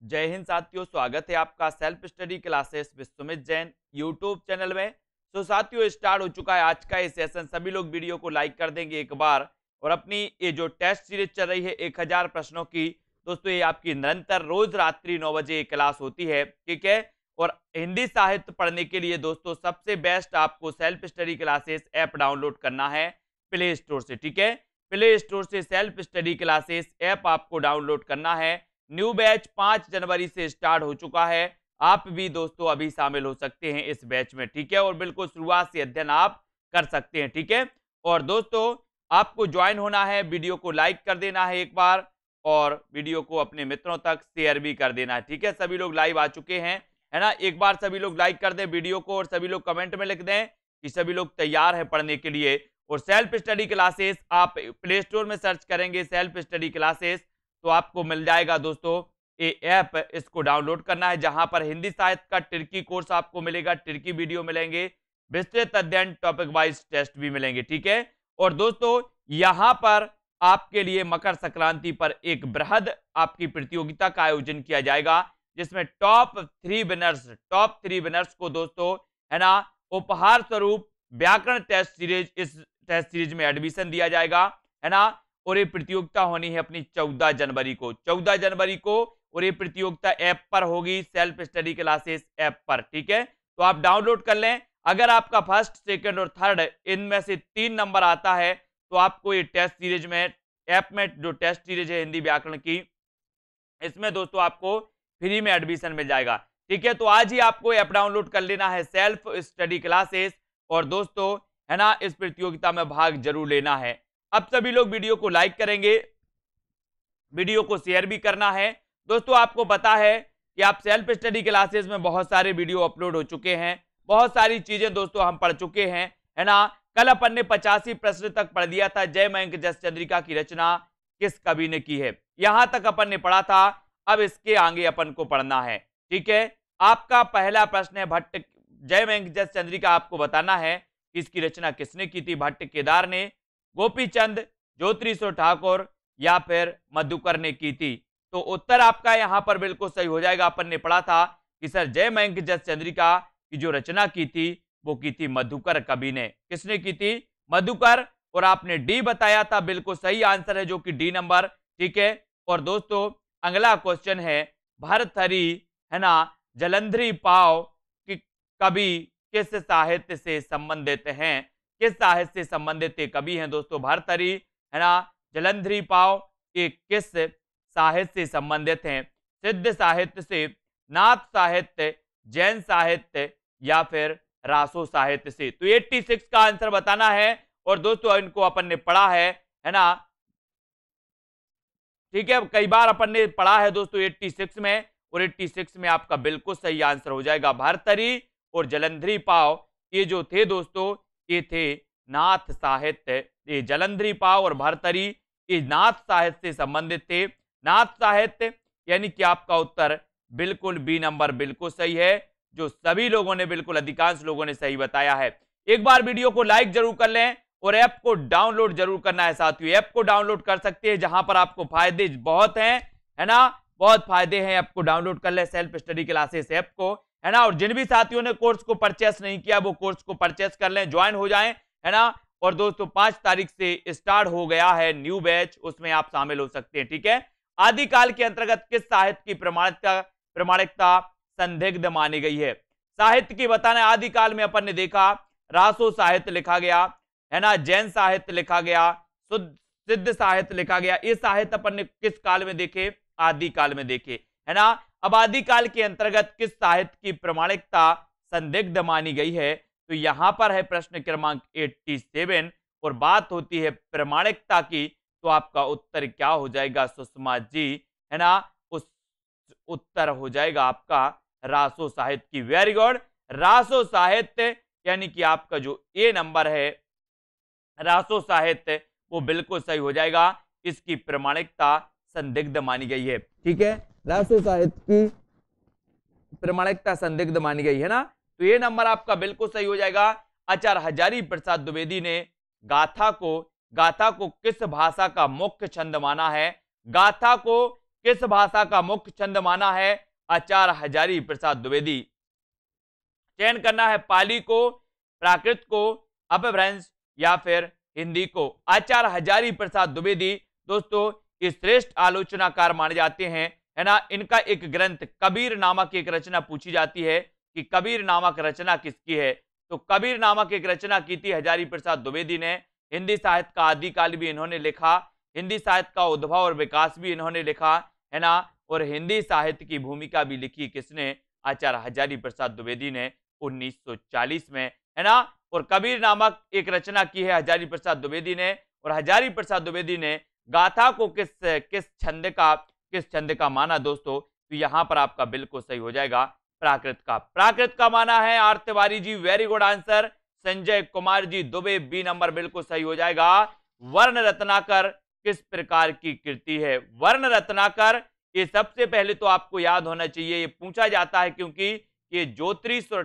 जय हिंद साथियों, स्वागत है आपका self study classes with Sumit Jain YouTube channel में। साथियों, स्टार्ट हो चुका है आज का ये सेशन। सभी लोग वीडियो को लाइक कर देंगे एक बार। और अपनी ये जो टेस्ट सीरीज चल रही है 1000 प्रश्नों की, दोस्तों ये आपकी निरंतर रोज रात्रि 9 बजे क्लास होती है, ठीक है। और हिंदी साहित्य पढ़ने के लिए दोस्तों सबसे बेस्ट आपको self study classes app download करना है प्ले स्टोर से, ठीक है। प्ले स्टोर से सेल्फ स्टडी क्लासेस ऐप आपको डाउनलोड करना है। न्यू बैच 5 जनवरी से स्टार्ट हो चुका है। आप भी दोस्तों अभी शामिल हो सकते हैं इस बैच में, ठीक है। और बिल्कुल शुरुआत से अध्ययन आप कर सकते हैं, ठीक है। और दोस्तों आपको ज्वाइन होना है, वीडियो को लाइक कर देना है एक बार, और वीडियो को अपने मित्रों तक शेयर भी कर देना है, ठीक है। सभी लोग लाइव आ चुके हैं, है ना। एक बार सभी लोग लाइक कर दें वीडियो को, और सभी लोग कमेंट में लिख दें कि सभी लोग तैयार हैं पढ़ने के लिए। और सेल्फ स्टडी क्लासेस आप प्ले स्टोर में सर्च करेंगे सेल्फ स्टडी क्लासेस, तो आपको मिल जाएगा दोस्तों ये ऐप। इसको डाउनलोड करना है, जहां पर हिंदी साहित्य का टिर्की कोर्स आपको मिलेगा, टिर्की वीडियो मिलेंगे, विस्तृत अध्ययन टॉपिक वाइज टेस्ट भी मिलेंगे, ठीक है। और दोस्तों यहां पर आपके लिए मकर संक्रांति पर एक बृहद आपकी प्रतियोगिता का आयोजन किया जाएगा, जिसमें टॉप 3 विनर्स को दोस्तों, है ना, उपहार स्वरूप व्याकरण टेस्ट सीरीज, इस टेस्ट सीरीज में एडमिशन दिया जाएगा, है ना। और ये प्रतियोगिता होनी है अपनी 14 जनवरी को, 14 जनवरी को। और ये प्रतियोगिता ऐप पर होगी, सेल्फ स्टडी क्लासेस ऐप पर, ठीक है। तो आप डाउनलोड कर लें। अगर आपका फर्स्ट, सेकंड और थर्ड इनमें से 3 नंबर आता है, तो आपको ये टेस्ट सीरीज में, ऐप में जो टेस्ट सीरीज है हिंदी व्याकरण की, इसमें दोस्तों आपको फ्री में एडमिशन मिल जाएगा, ठीक है। तो आज ही आपको ऐप डाउनलोड कर लेना है, सेल्फ स्टडी क्लासेस। और दोस्तों, है ना, इस प्रतियोगिता में भाग जरूर लेना है। अब सभी लोग वीडियो को लाइक करेंगे, वीडियो को शेयर भी करना है। दोस्तों आपको पता है कि आप सेल्फ स्टडी क्लासेस में बहुत सारे वीडियो अपलोड हो चुके हैं, बहुत सारी चीजें दोस्तों हम पढ़ चुके हैं, है ना। कल अपन ने 85 प्रश्न तक पढ़ दिया था, जय मयंक जस चंद्रिका की रचना किस कवि ने की है, यहां तक अपन ने पढ़ा था। अब इसके आगे अपन को पढ़ना है, ठीक है। आपका पहला प्रश्न है भट्ट, जय मयंक जस चंद्रिका आपको बताना है कि इसकी रचना किसने की थी। भट्ट केदार ने, गोपीचंद, ज्योतिषो ठाकुर या फिर मधुकर ने की थी। तो उत्तर आपका यहां पर बिल्कुल सही हो जाएगा। अपन ने पढ़ा था कि सर जय मयंक जस चंद्रिका की जो रचना की थी वो की थी मधुकर कवि ने। किसने की थी? मधुकर। और आपने डी बताया था, बिल्कुल सही आंसर है जो कि डी नंबर, ठीक है। और दोस्तों अगला क्वेश्चन है, भर्तहरि, है ना, जलंधरी पाव की कवि किस साहित्य से संबंधित हैं? किस साहित्य से संबंधित कवि हैं दोस्तों भर्तहरि, है ना, जलंधरी पाव, ये किस साहित्य से संबंधित हैं? सिद्ध साहित्य से, नाथ साहित्य, जैन साहित्य या फिर रासो साहित्य से। तो 86 का आंसर बताना है। और दोस्तों इनको अपन ने पढ़ा है ना, ठीक है। कई बार अपन ने पढ़ा है दोस्तों 86 में, और 86 में आपका बिल्कुल सही आंसर हो जाएगा भर्तहरि और जलंधरी पाव। ये जो थे दोस्तों, ये थे नाथ साहित्य। ये जलंधरी पाव और भर्तहरि ये नाथ साहित्य से संबंधित थे। नाथ साहित्य यानी कि आपका उत्तर बिल्कुल बी नंबर बिल्कुल सही है, जो सभी लोगों ने, बिल्कुल अधिकांश लोगों ने सही बताया है। एक बार वीडियो को लाइक जरूर कर लें और ऐप को डाउनलोड जरूर करना है साथियों। ऐप को डाउनलोड कर सकते हैं, जहां पर आपको फायदे बहुत हैं, है ना, बहुत फायदे हैं। ऐप को डाउनलोड कर ले, सेल्फ स्टडी क्लासेस ऐप को, है ना। और जिन भी साथियों ने कोर्स को परचेस नहीं किया, वो कोर्स को परचेस कर लें, ज्वाइन हो जाएं, है ना। और दोस्तों 5 तारीख से स्टार्ट हो गया है न्यू बैच, उसमें आप शामिल हो सकते हैं, ठीक है। आदिकाल के अंतर्गत किस साहित्य की प्रमाणिकता संदिग्ध मानी गई है? साहित्य की बताना है। आदिकाल में अपन ने देखा रासो साहित्य लिखा गया, है ना, जैन साहित्य लिखा गया, सिद्ध साहित्य लिखा गया। ये साहित्य अपन ने किस काल में देखे? आदिकाल में देखे, है ना। अब आदिकाल के अंतर्गत किस साहित्य की प्रमाणिकता संदिग्ध मानी गई है? तो यहां पर है प्रश्न क्रमांक 87, और बात होती है प्रमाणिकता की, तो आपका उत्तर क्या हो जाएगा सुषमा जी, है ना। उस उत्तर हो जाएगा आपका रासो साहित्य की। वेरी गुड, रासो साहित्य यानी कि आपका जो ए नंबर है रासो साहित्य, वो बिल्कुल सही हो जाएगा। इसकी प्रमाणिकता संदिग्ध मानी गई है, ठीक है। रासो साहित्य की प्रमाणिकता संदिग्ध मानी गई है ना, तो ये नंबर आपका बिल्कुल सही हो जाएगा। आचार्य हजारी प्रसाद द्विवेदी ने गाथा को किस भाषा का मुख्य छंद माना है? गाथा को किस भाषा का मुख्य छंद माना है आचार्य हजारी प्रसाद द्विवेदी? चयन करना है पाली को, प्राकृत को, अपभ्रंश या फिर हिंदी को। आचार्य हजारी प्रसाद द्विवेदी दोस्तों ये श्रेष्ठ आलोचनाकार माने जाते हैं, है ना। इनका एक ग्रंथ कबीर नामक एक रचना पूछी जाती है कि कबीर नामक रचना किसकी है, तो कबीर नामक एक रचना की थी हजारी प्रसाद द्विवेदी ने। हिंदी साहित्य का आदिकाल भी इन्होंने लिखा, हिंदी साहित्य का उद्भव और विकास भी इन्होंने लिखा, है ना। और हिंदी साहित्य की भूमिका भी लिखी किसने? आचार्य हजारी प्रसाद द्विवेदी ने 1940 में, है ना। और कबीर नामक एक रचना की है हजारी प्रसाद द्विवेदी ने। और हजारी प्रसाद द्विवेदी ने गाथा को किस छंद का माना दोस्तों? तो यहां पर आपका बिल्कुल सही हो जाएगा प्राकृत का। प्राकृत का माना है R Tiwari ji, very good answer. Sanjay Kumar ji Dubey, B number बिल्कुल सही हो जाएगा। वर्ण रत्नाकर किस प्रकार की कृति है? वर्ण रत्नाकर ये सबसे पहले तो आपको याद होना चाहिए, ये पूछा जाता है क्योंकि ये ज्योतिरीश्वर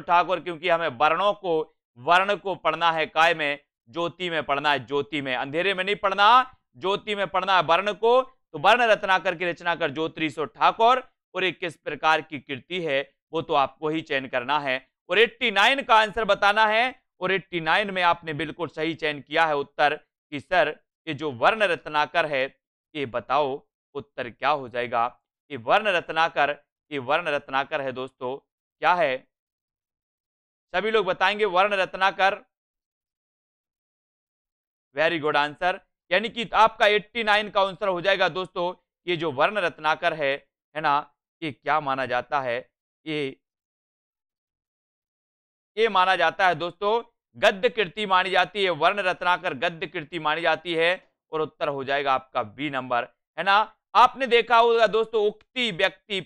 ठाकुर क्योंकि हमें वर्ण को पढ़ना है काय में? ज्योति में पढ़ना है, ज्योति में, अंधेरे में नहीं पढ़ना, ज्योति में पढ़ना है वर्ण को। तो वर्ण रत्नाकर की रचनाकार ज्योतिरीश्वर ठाकुर। और एक किस प्रकार की कृति है वो तो आपको ही चयन करना है। और 89 का आंसर बताना है। और 89 में आपने बिल्कुल सही चयन किया है उत्तर कि सर ये जो वर्ण रत्नाकर है, ये बताओ उत्तर क्या हो जाएगा? ये वर्ण रत्नाकर है दोस्तों, क्या है? सभी लोग बताएंगे वर्ण रत्नाकर। वेरी गुड आंसर, यानी कि आपका 89 का आंसर हो जाएगा दोस्तों। ये जो वर्ण रत्नाकर है ना, ये क्या माना जाता है? ये माना जाता है दोस्तों गद्य कृति मानी जाती है। वर्ण रत्नाकर गद्य कृति मानी जाती है। और उत्तर हो जाएगा आपका बी नंबर, है ना। आपने देखा होगा दोस्तों उक्ति व्यक्ति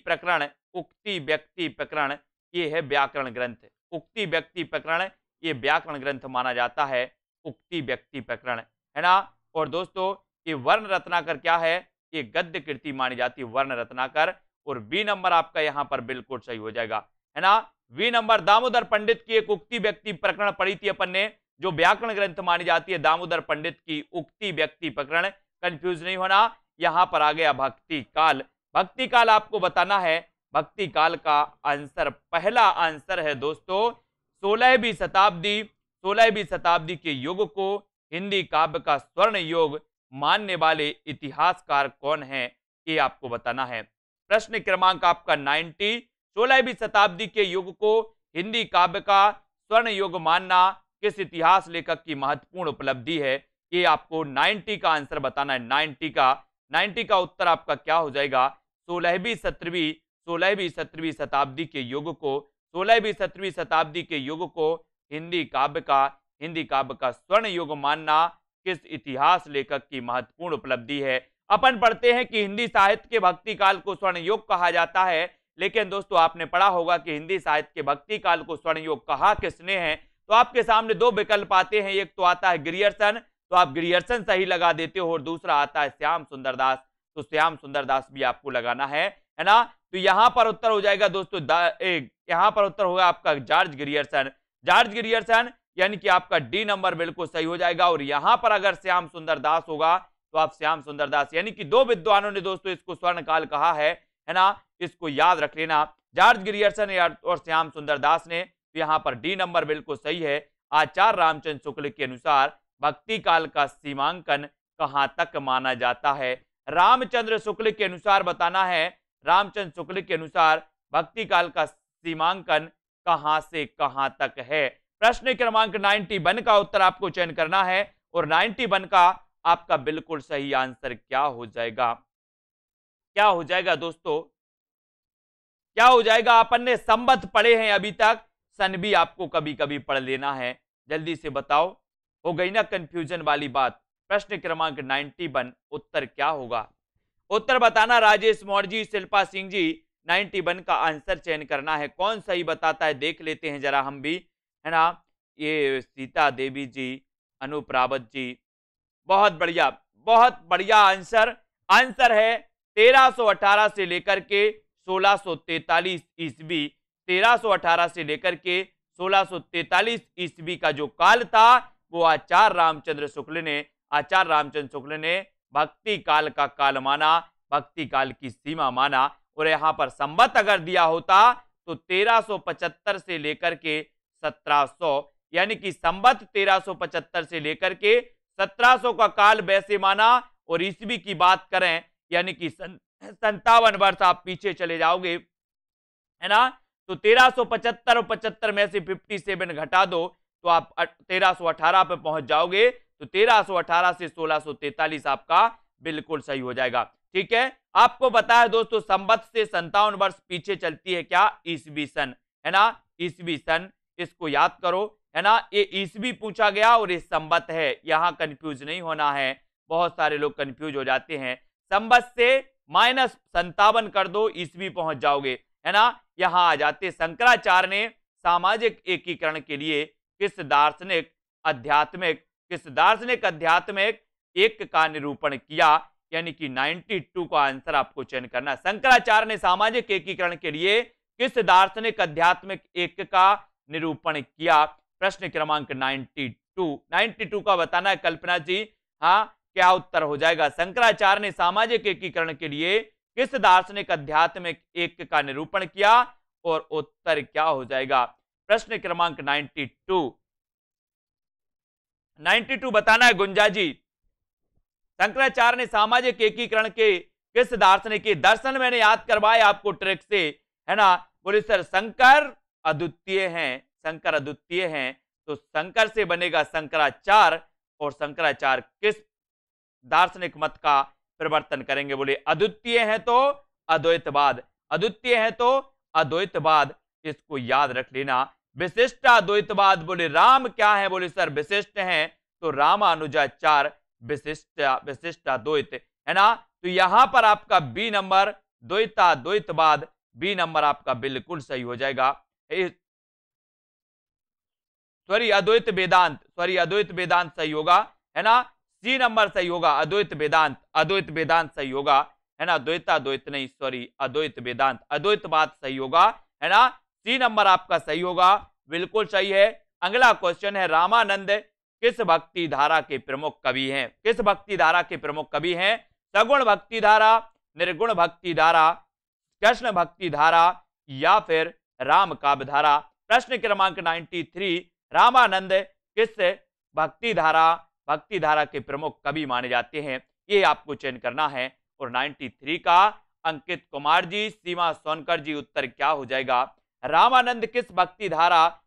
प्रकरण ये है व्याकरण ग्रंथ। उक्ति व्यक्ति प्रकरण ये व्याकरण ग्रंथ माना जाता है, उक्ति व्यक्ति प्रकरण, है ना। और दोस्तों ये वर्ण रत्नाकर क्या है? ये गद्य कृति मानी जाती है वर्ण रत्नाकर। और बी नंबर आपका यहां पर बिल्कुल सही हो जाएगा, है ना। बी नंबर दामोदर पंडित की एक उक्ति व्यक्ति प्रकरण पढ़ी थी अपन ने, जो व्याकरण ग्रंथ मानी जाती है दामोदर पंडित की उक्ति व्यक्ति प्रकरण। कंफ्यूज नहीं होना, यहां पर आ गया भक्ति काल। भक्ति काल आपको बताना है। भक्ति काल का आंसर, पहला आंसर है दोस्तों 16वीं शताब्दी के युग को हिंदी काव्य का स्वर्ण युग मानने वाले इतिहासकार कौन है? ये आपको बताना है। प्रश्न क्रमांक आपका 90, 16वीं शताब्दी के युग को हिंदी काव्य का स्वर्ण युग मानना किस इतिहास लेखक की महत्वपूर्ण उपलब्धि है? ये आपको 90 का आंसर बताना है। 90 का उत्तर आपका क्या हो जाएगा? 16वीं 17वीं शताब्दी के युग को 16वीं 17वीं शताब्दी के युग को हिंदी काव्य का स्वर्ण युग मानना किस इतिहास लेखक की महत्वपूर्ण उपलब्धि है? अपन पढ़ते हैं कि हिंदी साहित्य के भक्ति काल को स्वर्ण युग कहा जाता है, लेकिन दोस्तों आपने पढ़ा होगा कि हिंदी साहित्य के भक्ति काल को स्वर्ण युग कहा किसने है? तो आपके सामने दो विकल्प आते हैं, एक तो आता है ग्रियर्सन, तो आप ग्रियर्सन सही लगा देते हो, और दूसरा आता है श्याम सुंदर दास, तो श्याम सुंदर दास भी आपको लगाना है ना। तो यहां पर उत्तर हो जाएगा दोस्तों, यहां पर उत्तर होगा आपका जॉर्ज ग्रियर्सन, यानी कि आपका डी नंबर बिल्कुल सही हो जाएगा। और यहां पर अगर श्याम सुंदर दास होगा तो आप श्याम सुंदर दास, यानी कि दो विद्वानों ने दोस्तों इसको स्वर्ण काल कहा है ना। इसको याद रख लेना, जॉर्ज ग्रियर्सन और श्याम सुंदर दास ने। तो यहां पर डी नंबर बिल्कुल सही है। आचार्य रामचंद्र शुक्ल के अनुसार भक्ति काल का सीमांकन कहां तक माना जाता है? रामचंद्र शुक्ल के अनुसार बताना है। रामचंद्र शुक्ल के अनुसार भक्ति काल का सीमांकन कहां से कहां तक है? प्रश्न क्रमांक 91 का उत्तर आपको चयन करना है। और 91 का आपका बिल्कुल सही आंसर क्या हो जाएगा? क्या हो जाएगा दोस्तों? क्या हो जाएगा? अपन ने संबद्ध पढ़े हैं अभी तक, सन भी आपको कभी कभी पढ़ लेना है। जल्दी से बताओ, हो गई ना कंफ्यूजन वाली बात? प्रश्न क्रमांक 91 उत्तर क्या होगा? उत्तर बताना राजेश मौर्य जी, शिल्पा सिंह जी। 91 का आंसर चयन करना है। कौन सही बताता है देख लेते हैं जरा हम भी, है ना। ये सीता देवी जी, अनूप रावत जी, बहुत बढ़िया आंसर है 1318 से लेकर के 1643 ईस्वी। 1318 से लेकर के 1643 ईस्वी का जो काल था वो आचार्य रामचंद्र शुक्ल ने भक्ति काल का काल माना, भक्ति काल की सीमा माना। और यहाँ पर संवत अगर दिया होता तो 1375 से लेकर के 1700, यानी कि संवत 1375 से लेकर के 1700 का काल वैसे माना। और ईस्वी की बात करें यानी कि 57 वर्ष आप पीछे चले जाओगे, है ना, तो 1375 और 75 में से 57 घटा दो तो आप 1318 पे पहुंच जाओगे। तो 1318 से 1643 आपका बिल्कुल सही हो जाएगा। ठीक है, आपको बताया दोस्तों संवत से 57 वर्ष पीछे चलती है क्या, ईस्वी सन, है ना, ईस्वी सन, इसको याद करो, है ना। ये ईस्वी पूछा गया और ये संवत है, यहां कंफ्यूज नहीं होना है, बहुत सारे लोग कंफ्यूज हो जाते हैं। संवत से -57 कर दो, ईस्वी पहुंच जाओगे, है ना। यहां आ जाते शंकराचार्य ने सामाजिक एकीकरण के लिए किस दार्शनिक आध्यात्मिक एक का निरूपण किया, यानी कि 92 का आंसर आपको चयन करना है। शंकराचार्य ने सामाजिक एकीकरण के लिए किस दार्शनिक आध्यात्मिक एक का निरूपण किया, प्रश्न क्रमांक 92 का बताना है कल्पना जी। हाँ, क्या उत्तर हो जाएगा, शंकराचार्य ने सामाजिक एकीकरण के लिए किस दार्शनिक आध्यात्मिक एक का निरूपण किया, और उत्तर क्या हो जाएगा, प्रश्न क्रमांक 92 बताना है गुंजा जी। शंकराचार्य ने सामाजिक एकीकरण के किस दार्शनिक के दर्शन मैंने याद करवाए आपको ट्रिक से, है ना। बोले सर शंकर अद्वितीय हैं, शंकर अद्वितीय हैं, तो शंकर से बनेगा शंकराचार्य, और शंकराचार्य किस दार्शनिक मत का परिवर्तन करेंगे, बोले अद्वितीय है तो अद्वैतवाद, अद्वितीय है तो अद्वैतवाद, इसको याद रख लेना। विशिष्ट अद्वैतवाद, बोले राम क्या है, बोले सर विशिष्ट हैं, तो रामानुजाचार्य विशिष्ट अद्वैत, है ना। तो यहां पर आपका बी नंबर द्वैतवाद, बी नंबर आपका बिल्कुल सही हो जाएगा। अद्वैत वेदांत सही होगा, है ना। सी नंबर सही होगा, अद्वैत वेदांत सही होगा, है ना। द्वैत नहीं, अद्वैत अद्वैतवाद सही होगा, है ना। सी नंबर आपका सही होगा, बिल्कुल सही है। अगला क्वेश्चन है, रामानंद किस भक्ति धारा के प्रमुख कवि हैं, किस भक्ति धारा के प्रमुख कवि हैं, सगुण भक्ति धारा, निर्गुण भक्ति धारा, कृष्ण भक्ति धारा, या फिर राम काव्य धारा। प्रश्न क्रमांक 93, रामानंद किस भक्ति धारा के प्रमुख कवि माने जाते हैं, ये आपको चयन करना है। और 93 का अंकित कुमार जी, सीमा सोनकर जी, उत्तर क्या हो जाएगा, रामानंद किस भक्ति धारा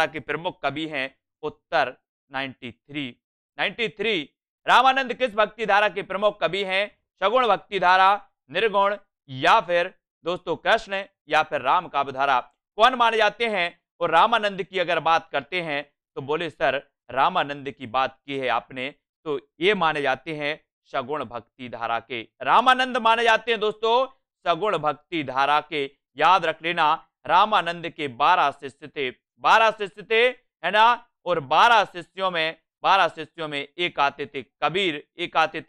के प्रमुख कवि हैं, उत्तर 93 रामानंद किस भक्ति धारा के प्रमुख कवि हैं, सगुण भक्ति धारा, निर्गुण, या फिर दोस्तों कृष्ण, या फिर राम काव्य धारा, कौन माने जाते हैं। और रामानंद की अगर बात करते हैं तो बोले सर रामानंद की बात की है आपने, तो ये माने जाते हैं सगुण भक्ति धारा के, रामानंद माने जाते हैं दोस्तों सगुण भक्ति धारा के। याद रख लेना, रामानंद के 12 शिष्य थे, है ना। और 12 शिष्यों में एक आते थे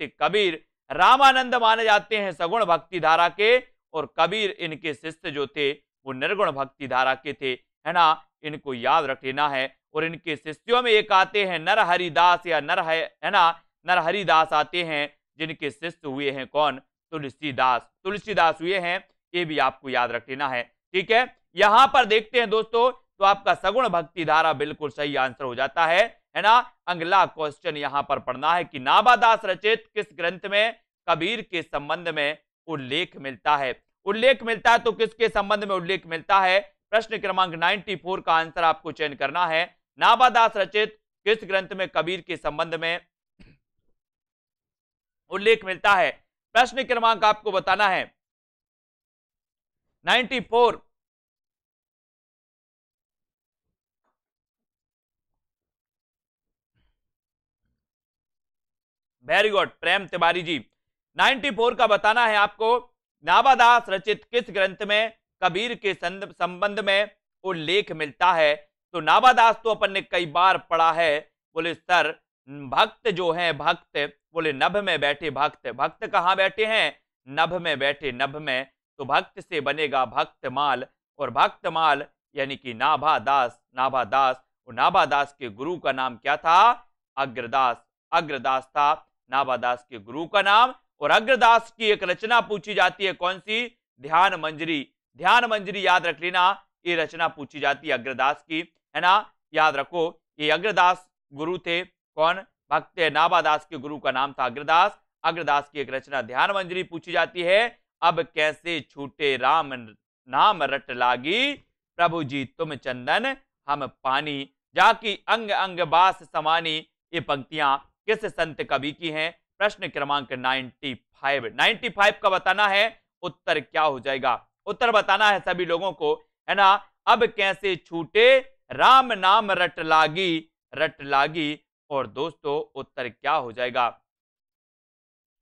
कबीर, रामानंद माने जाते हैं सगुण भक्ति धारा के, और कबीर इनके शिष्य जो थे वो निर्गुण भक्ति धारा के थे, है ना। इनको याद रख लेना है। और इनके शिष्यों में एक आते हैं नरहरिदास, या नरहरिदास आते हैं, जिनके शिष्य हुए हैं कौन, तुलसीदास हुए हैं, ये भी आपको याद रख लेना है। ठीक है, यहां पर देखते हैं दोस्तों, तो आपका सगुण भक्ति धारा बिल्कुल सही आंसर हो जाता है ना। अगला क्वेश्चन यहां पर पढ़ना है कि नाभादास रचित किस ग्रंथ में कबीर के संबंध में उल्लेख मिलता है, तो किसके संबंध में उल्लेख मिलता है, प्रश्न क्रमांक 94 का आंसर आपको चयन करना है। नाभादास रचित किस ग्रंथ में कबीर के संबंध में उल्लेख मिलता है, प्रश्न क्रमांक आपको बताना है 94। वेरी गुड प्रेम तिवारी जी, 94 का बताना है आपको, नाभादास रचित किस ग्रंथ में कबीर के संबंध में उल्लेख मिलता है। तो नाभादास तो अपन ने कई बार पढ़ा है, बोले सर भक्त जो है, बोले नभ में बैठे भक्त कहां बैठे हैं, नभ में बैठे, नभ में, तो भक्त से बनेगा भक्तमाल, और भक्तमाल यानी कि नाभादास। और नाभादास के गुरु का नाम क्या था, अग्रदास था। नाभादास के गुरु का नाम। और अग्रदास की एक रचना पूछी जाती है, कौन सी? ध्यान मंजरी। ध्यान मंजरी याद रख लेना, ये रचना पूछी जाती है अग्रदास की, है ना, याद रखो। ये अग्रदास गुरु थे, कौन? भक्त नाभादास के गुरु का नाम था अग्रदास। अग्रदास की एक रचना ध्यान मंजरी पूछी जाती है। अब कैसे छूटे राम नाम रट लागी, प्रभु जी तुम चंदन हम पानी, जाकी अंग अंग बास समानी। ये पंक्तियां किस संत कवि की हैं? प्रश्न क्रमांक 95 का बताना है। उत्तर क्या हो जाएगा? उत्तर बताना है सभी लोगों को, है ना। अब कैसे छूटे राम नाम रट लागी, रट लागी। और दोस्तों उत्तर क्या हो जाएगा?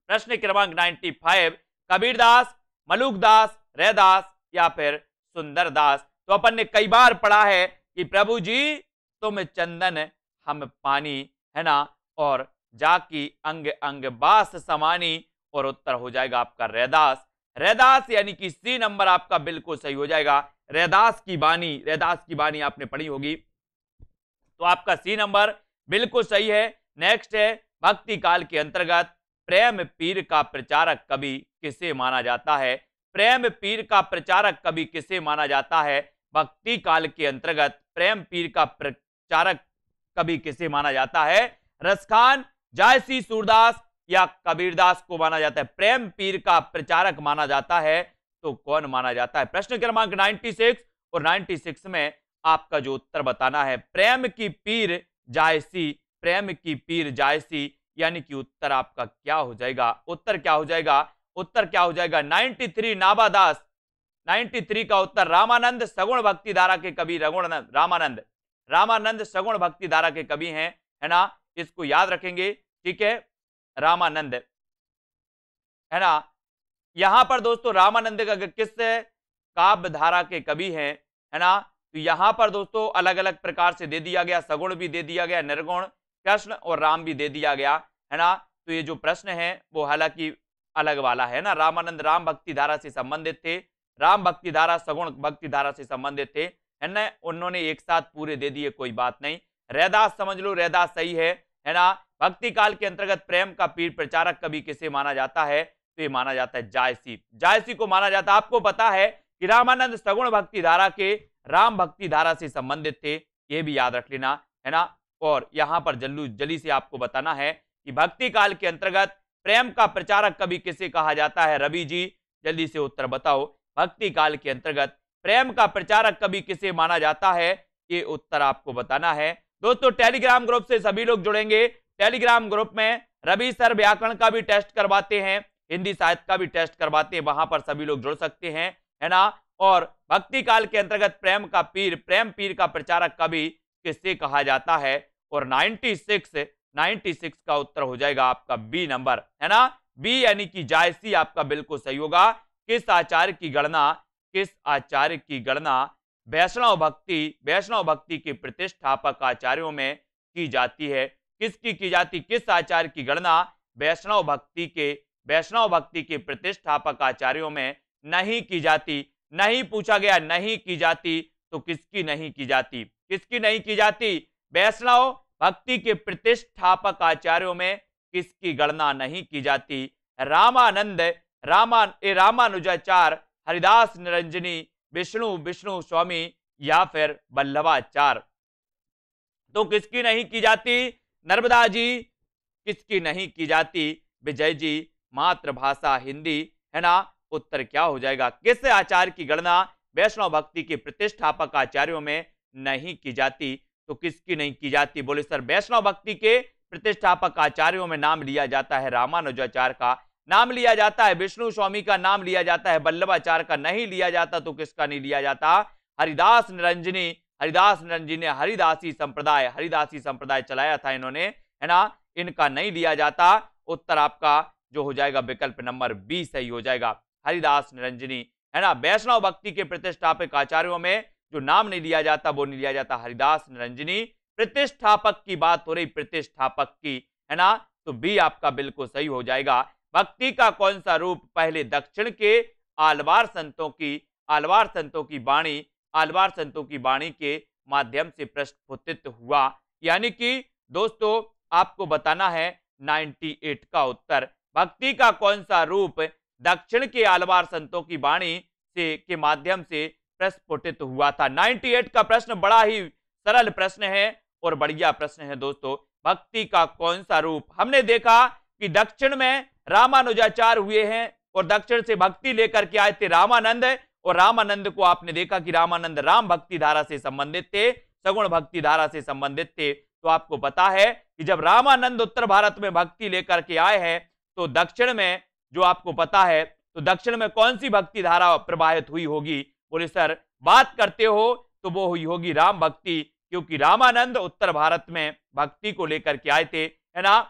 प्रश्न क्रमांक 95, कबीरदास, मलुकदास, रैदास या फिर सुंदरदास। तो अपन ने कई बार पढ़ा है कि प्रभु जी तुम चंदन हम पानी, है ना, और जाकी अंग अंग बास समानी। और उत्तर हो जाएगा आपका रैदास। रैदास यानी कि सी नंबर आपका बिल्कुल सही हो जाएगा। रैदास की बानी, रैदास की बानी आपने पढ़ी होगी, तो आपका सी नंबर बिल्कुल सही है। नेक्स्ट है, भक्ति काल के अंतर्गत प्रेम पीर का प्रचारक कवि किसे माना जाता है? प्रेम पीर का प्रचारक कवि किसे माना जाता है? भक्ति काल के अंतर्गत प्रेम पीर का प्रचारक कवि किसे माना जाता है? रसखान, जायसी, सूरदास या कबीरदास को माना जाता है? प्रेम पीर का प्रचारक माना जाता है तो कौन माना जाता है? प्रश्न क्रमांक 96 और 96 में आपका जो उत्तर बताना है, प्रेम की पीर जायसी, प्रेम की पीर जायसी, यानी कि उत्तर आपका क्या हो जाएगा? उत्तर क्या हो जाएगा? उत्तर क्या हो जाएगा? 93 नाभादास। 93 का उत्तर रामानंद सगुण भक्ति धारा के कवि रामानंद, रामानंद सगुण भक्ति धारा के कवि हैं, है ना, इसको याद रखेंगे, ठीक है, रामानंद, है ना। यहां पर दोस्तों रामानंद का किस काव्य धारा के कवि हैं, है ना, तो यहां पर दोस्तों अलग अलग प्रकार से दे दिया गया, सगुण भी दे दिया गया, निर्गुण, कृष्ण और राम भी दे दिया गया, है ना। तो ये जो प्रश्न है वो हालांकि अलग वाला है ना। रामानंद राम भक्ति धारा से संबंधित थे, राम भक्ति धारा सगुण भक्ति धारा से संबंधित थे, है ना। उन्होंने एक साथ पूरे दे दिए, कोई बात नहीं। रैदास समझ लो, रैदास सही है ना। भक्ति काल के अंतर्गत प्रेम का पीर प्रचारक कवि किसे माना जाता है? तो ये माना जाता है जायसी, जायसी को माना जाता है। आपको पता है कि रामानंद सगुण भक्ति धारा के राम भक्ति धारा से संबंधित थे, ये भी याद रख लेना, है ना। और यहां पर जल्दी से आपको बताना है कि भक्ति काल के अंतर्गत प्रेम का प्रचारक कवि किसे कहा जाता है? रवि जी जल्दी से उत्तर बताओ। भक्ति काल के अंतर्गत प्रेम का प्रचारक कवि किसे माना जाता है? ये उत्तर आपको बताना है। दोस्तों टेलीग्राम ग्रुप से सभी लोग जुड़ेंगे। टेलीग्राम ग्रुप में रवि सर व्याकरण का भी टेस्ट करवाते हैं, हिंदी साहित्य का भी टेस्ट करवाते हैं, वहां पर सभी लोग जुड़ सकते हैं, है ना। और भक्ति काल के अंतर्गत प्रेम का पीर, प्रेम पीर का प्रचारक कवि किससे कहा जाता है? और 96 का उत्तर हो जाएगा आपका बी नंबर, है ना। बी यानी कि जायसी आपका बिल्कुल सही होगा। किस आचार्य की गणना, किस आचार्य की गणना वैष्णव भक्ति के प्रतिष्ठापक आचार्यों में की जाती है? किसकी की जाती? किस आचार्य की गणना वैष्णव भक्ति के प्रतिष्ठापक आचार्यों में नहीं की जाती? नहीं पूछा गया, नहीं की जाती, तो किसकी नहीं की जाती? किसकी नहीं की जाती? वैष्णव भक्ति के प्रतिष्ठापक आचार्यों में किसकी गणना नहीं की जाती? रामानंद, रामानुजाचार्य, हरिदास निरंजनी, विष्णु स्वामी या फिर वल्लभाचार्य। तो किसकी नहीं की जाती? नर्मदा जी किसकी नहीं की जाती? विजय जी मातृभाषा हिंदी, है ना। उत्तर क्या हो जाएगा? किस आचार्य की गणना वैष्णव भक्ति के प्रतिष्ठापक आचार्यों में नहीं की जाती? तो किसकी नहीं की जाती? बोले सर वैष्णव भक्ति के प्रतिष्ठापक आचार्यों में नाम लिया जाता है रामानुजाचार्य का, नाम लिया जाता है विष्णु स्वामी का, नाम लिया जाता है वल्लभाचार्य का, नहीं लिया जाता तो किसका नहीं लिया जाता? हरिदास निरंजनी ने हरिदासी संप्रदाय चलाया था इन्होंने, है ना, इनका नहीं लिया जाता। उत्तर आपका जो हो जाएगा विकल्प नंबर बी सही हो जाएगा, हरिदास निरंजनी, है ना। वैष्णव भक्ति के प्रतिष्ठापक आचार्यों में जो नाम नहीं लिया जाता वो नहीं लिया जाता हरिदास निरंजनी। प्रतिष्ठापक की बात हो रही, प्रतिष्ठापक की, है ना, तो बी आपका बिल्कुल सही हो जाएगा। भक्ति का कौन सा रूप पहले दक्षिण के आलवार संतों की वाणी के माध्यम से प्रस्फुटित हुआ? यानी कि दोस्तों आपको बताना है 98 का उत्तर। भक्ति का कौन सा रूप दक्षिण के आलवार संतों की वाणी से के माध्यम से प्रस्फुटित हुआ था? 98 का प्रश्न बड़ा ही सरल प्रश्न है और बढ़िया प्रश्न है दोस्तों। भक्ति का कौन सा रूप? हमने देखा कि दक्षिण में रामानुजाचार्य हुए हैं और दक्षिण से भक्ति लेकर के आए थे रामानंद, और रामानंद को आपने देखा कि रामानंद राम भक्ति धारा से संबंधित थे, सगुण भक्ति धारा से संबंधित थे। तो आपको पता है कि जब रामानंद उत्तर भारत में भक्ति लेकर के आए हैं तो दक्षिण में, जो आपको पता है, तो दक्षिण में कौन सी भक्ति धारा प्रवाहित हुई होगी? बोले सर बात करते हो तो वो हुई होगी राम भक्ति, क्योंकि रामानंद उत्तर भारत में भक्ति को लेकर के आए थे, है ना।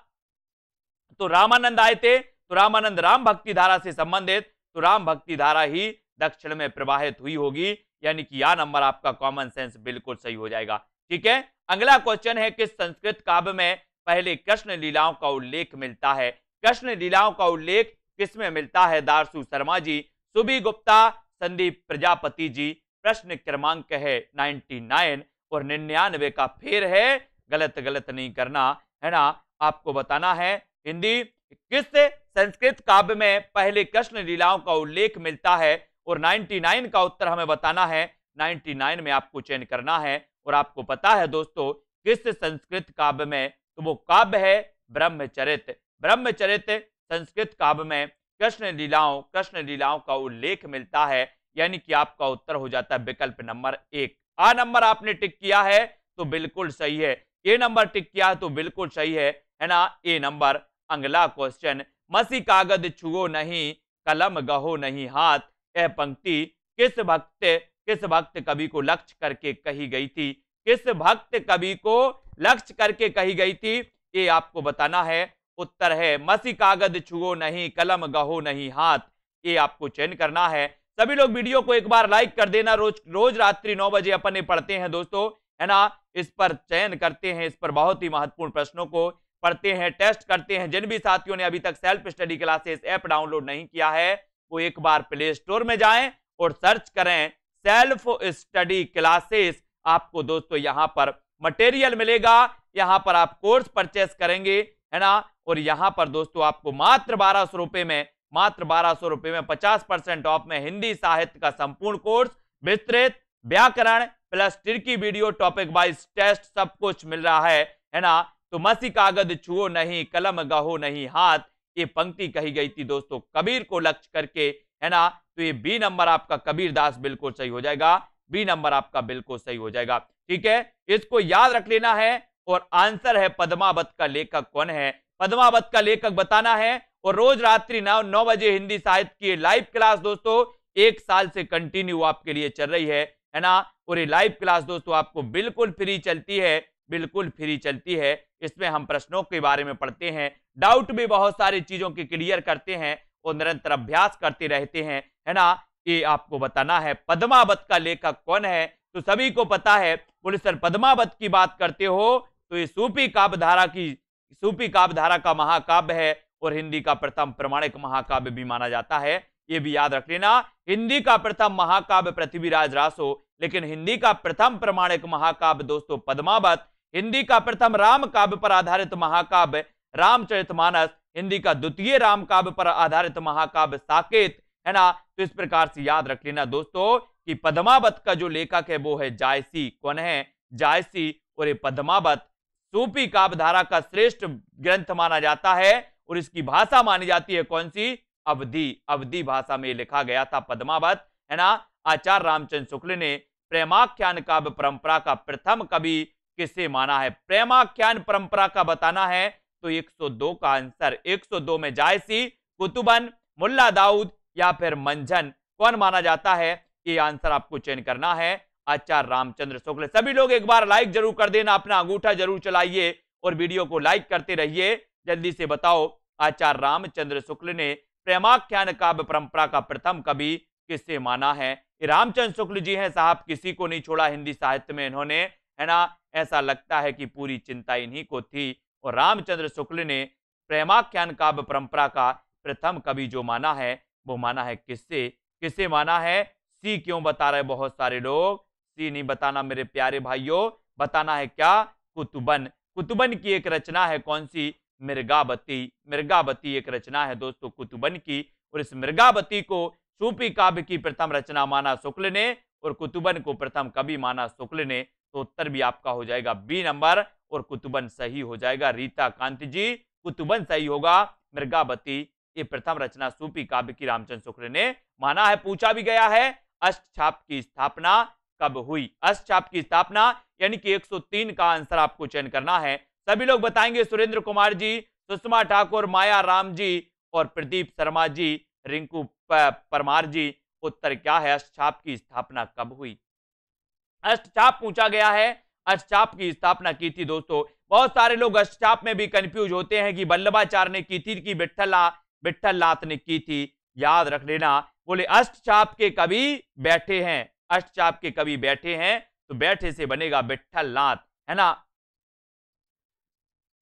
तो रामानंद आए थे तो रामानंद राम भक्ति धारा से संबंधित, तो राम भक्ति धारा ही दक्षिण में प्रवाहित हुई होगी, यानी कि यह नंबर आपका कॉमन सेंस बिल्कुल सही हो जाएगा। ठीक है, अगला क्वेश्चन है किस संस्कृत काव्य में पहले कृष्ण लीलाओं का उल्लेख मिलता है? कृष्ण लीलाओं का उल्लेख किसमें मिलता है? दारसू शर्मा जी, सुबी गुप्ता, संदीप प्रजापति जी। प्रश्न क्रमांक है 99 और 99 का फेर है, गलत गलत नहीं करना, है ना। आपको बताना है हिंदी किस संस्कृत काव्य में पहले कृष्ण लीलाओं का उल्लेख मिलता है, और 99 का उत्तर हमें बताना है। 99 में आपको चयन करना है, और आपको पता है दोस्तों किस संस्कृत काव्य में, तो वो काव्य है ब्रह्मचरित। ब्रह्मचरित संस्कृत काव्य में कृष्ण लीलाओं का उल्लेख मिलता है, यानी कि आपका उत्तर हो जाता है विकल्प नंबर 1। आ नंबर आपने टिक किया है तो बिल्कुल सही है, ए नंबर टिक किया है तो बिल्कुल सही है ना, ए नंबर। अगला क्वेश्चन, मसी कागज छुओ नहीं, कलम गहो नहीं हाथ, यह पंक्ति किस भक्त कवि को लक्ष्य करके कही गई थी? किस भक्त कवि को लक्ष्य करके कही गई थी, ये आपको बताना है। उत्तर है मसी कागज छुओ नहीं, कलम गहो नहीं हाथ, ये आपको चयन करना है। सभी लोग वीडियो को एक बार लाइक कर देना। रोज रात्रि 9 बजे अपन ये पढ़ते हैं दोस्तों, है ना। इस पर चयन करते हैं, इस पर बहुत ही महत्वपूर्ण प्रश्नों को पढ़ते हैं, टेस्ट करते हैं। जिन भी साथियों ने अभी तक self study classes app download नहीं किया है वो एक बार प्ले स्टोर में जाएं और सर्च करें सेल्फ स्टडी क्लासेस। आपको दोस्तों यहां पर मटेरियल मिलेगा, यहां पर आप कोर्स परचेस करेंगे, है ना। और यहां पर दोस्तों आपको मात्र 1200 रुपए में 50% ऑफ में हिंदी साहित्य का संपूर्ण कोर्स, विस्तृत व्याकरण plus tricky video, topic wise test, सब कुछ मिल रहा है ना। तो मसी कागज छुओ नहीं, कलम गहो नहीं हाथ, ये पंक्ति कही गई थी दोस्तों कबीर को लक्ष्य करके, है ना। तो ये बी नंबर आपका कबीरदास बिल्कुल सही हो जाएगा, बी नंबर आपका बिल्कुल सही हो जाएगा। ठीक है, इसको याद रख लेना है। और आंसर है पद्मावत का लेखक कौन है? पद्मावत का लेखक बताना है। और रोज रात्रि 9 बजे हिंदी साहित्य की लाइव क्लास दोस्तों 1 साल से कंटिन्यू आपके लिए चल रही है ना। और ये लाइव क्लास दोस्तों आपको बिल्कुल फ्री चलती है, बिल्कुल फ्री चलती है। इसमें हम प्रश्नों के बारे में पढ़ते हैं, डाउट भी बहुत सारी चीजों की क्लियर करते हैं और निरंतर अभ्यास करते रहते हैं, है ना। ये आपको बताना है पद्मावत का लेखक कौन है। तो सभी को पता है। बोले सर पद्मावत की बात करते हो तो ये सूफी काव्य धारा का महाकाव्य है और हिंदी का प्रथम प्रमाणिक महाकाव्य भी माना जाता है। ये भी याद रख लेना, हिंदी का प्रथम महाकाव्य पृथ्वीराज रासो, लेकिन हिंदी का प्रथम प्रमाणिक महाकाव्य दोस्तों पद्मावत। हिंदी का प्रथम राम काव्य पर आधारित महाकाव्य रामचरितमानस, हिंदी का द्वितीय राम काव्य पर आधारित महाकाव्य साकेत, है ना। तो इस प्रकार से याद रख लेना दोस्तों कि पद्मावत का जो लेखक है वो है जायसी। कौन है? जायसी। और ये पद्मावत सूफी काव्य धारा का श्रेष्ठ ग्रंथ माना जाता है और इसकी भाषा मानी जाती है कौन सी? अवधी भाषा में लिखा गया था पद्मावत, है ना। आचार्य रामचंद्र शुक्ल ने प्रेमाख्यान काव्य परंपरा का प्रथम कवि किसे माना है? प्रेमाख्यान परंपरा का बताना है तो 102 का आंसर। 102 में जायसी, कुतुबन, मुल्ला दाऊद या फिर मंझन कौन माना जाता है? ये आंसर आपको चयन करना है, आचार्य रामचंद्र शुक्ल। सभी लोग एक बार लाइक जरूर कर देना, अपना अंगूठा जरूर चलाइए और वीडियो को लाइक करते रहिए। जल्दी से बताओ आचार्य रामचंद्र शुक्ल ने प्रेमाख्यान काव्य परंपरा का प्रथम कवि किसे माना है? रामचंद्र शुक्ल जी हैं साहब, किसी को नहीं छोड़ा हिंदी साहित्य में इन्होंने, है ना। ऐसा लगता है कि पूरी चिंता इन्हीं को थी। और रामचंद्र शुक्ल ने प्रेमाख्यान काव्य परंपरा का प्रथम कवि जो माना है वो माना है किसे माना है? सी क्यों बता रहे बहुत सारे लोग? सी नहीं बताना मेरे प्यारे भाइयों, बताना है क्या? कुतुबन। कुतुबन की एक रचना है कौन सी? मृगावती। मृगावती एक रचना है दोस्तों कुतुबन की, और इस मृगावती को सूफी काव्य की प्रथम रचना माना शुक्ल ने और कुतुबन को प्रथम कवि माना शुक्ल ने। तो उत्तर भी आपका हो जाएगा बी नंबर और कुतुबन सही हो जाएगा। रीता कांति जी, कुतुबन सही होगा, मृगावती ये प्रथम रचना सूफी काव्य की रामचंद्र शुक्ल ने माना है। पूछा भी गया है अष्टछाप की स्थापना कब हुई। अष्टछाप की स्थापना यानी कि 103 का आंसर आपको चयन करना है। सभी लोग बताएंगे सुरेंद्र कुमार जी, सुषमा ठाकुर, माया राम जी और प्रदीप शर्मा जी, रिंकू परमार जी, उत्तर क्या है, अष्टछाप की स्थापना कब हुई। अष्टछाप पूछा गया है, अष्टछाप की स्थापना की थी दोस्तों। बहुत सारे लोग अष्टछाप में भी कंफ्यूज होते हैं कि वल्लभाचार्य ने की थी कि विठल नाथ ने की थी। याद रख लेना, बोले अष्टछाप के कवि बैठे हैं, अष्टछाप के कवि बैठे हैं, तो बैठे से बनेगा विठल नाथ, है ना।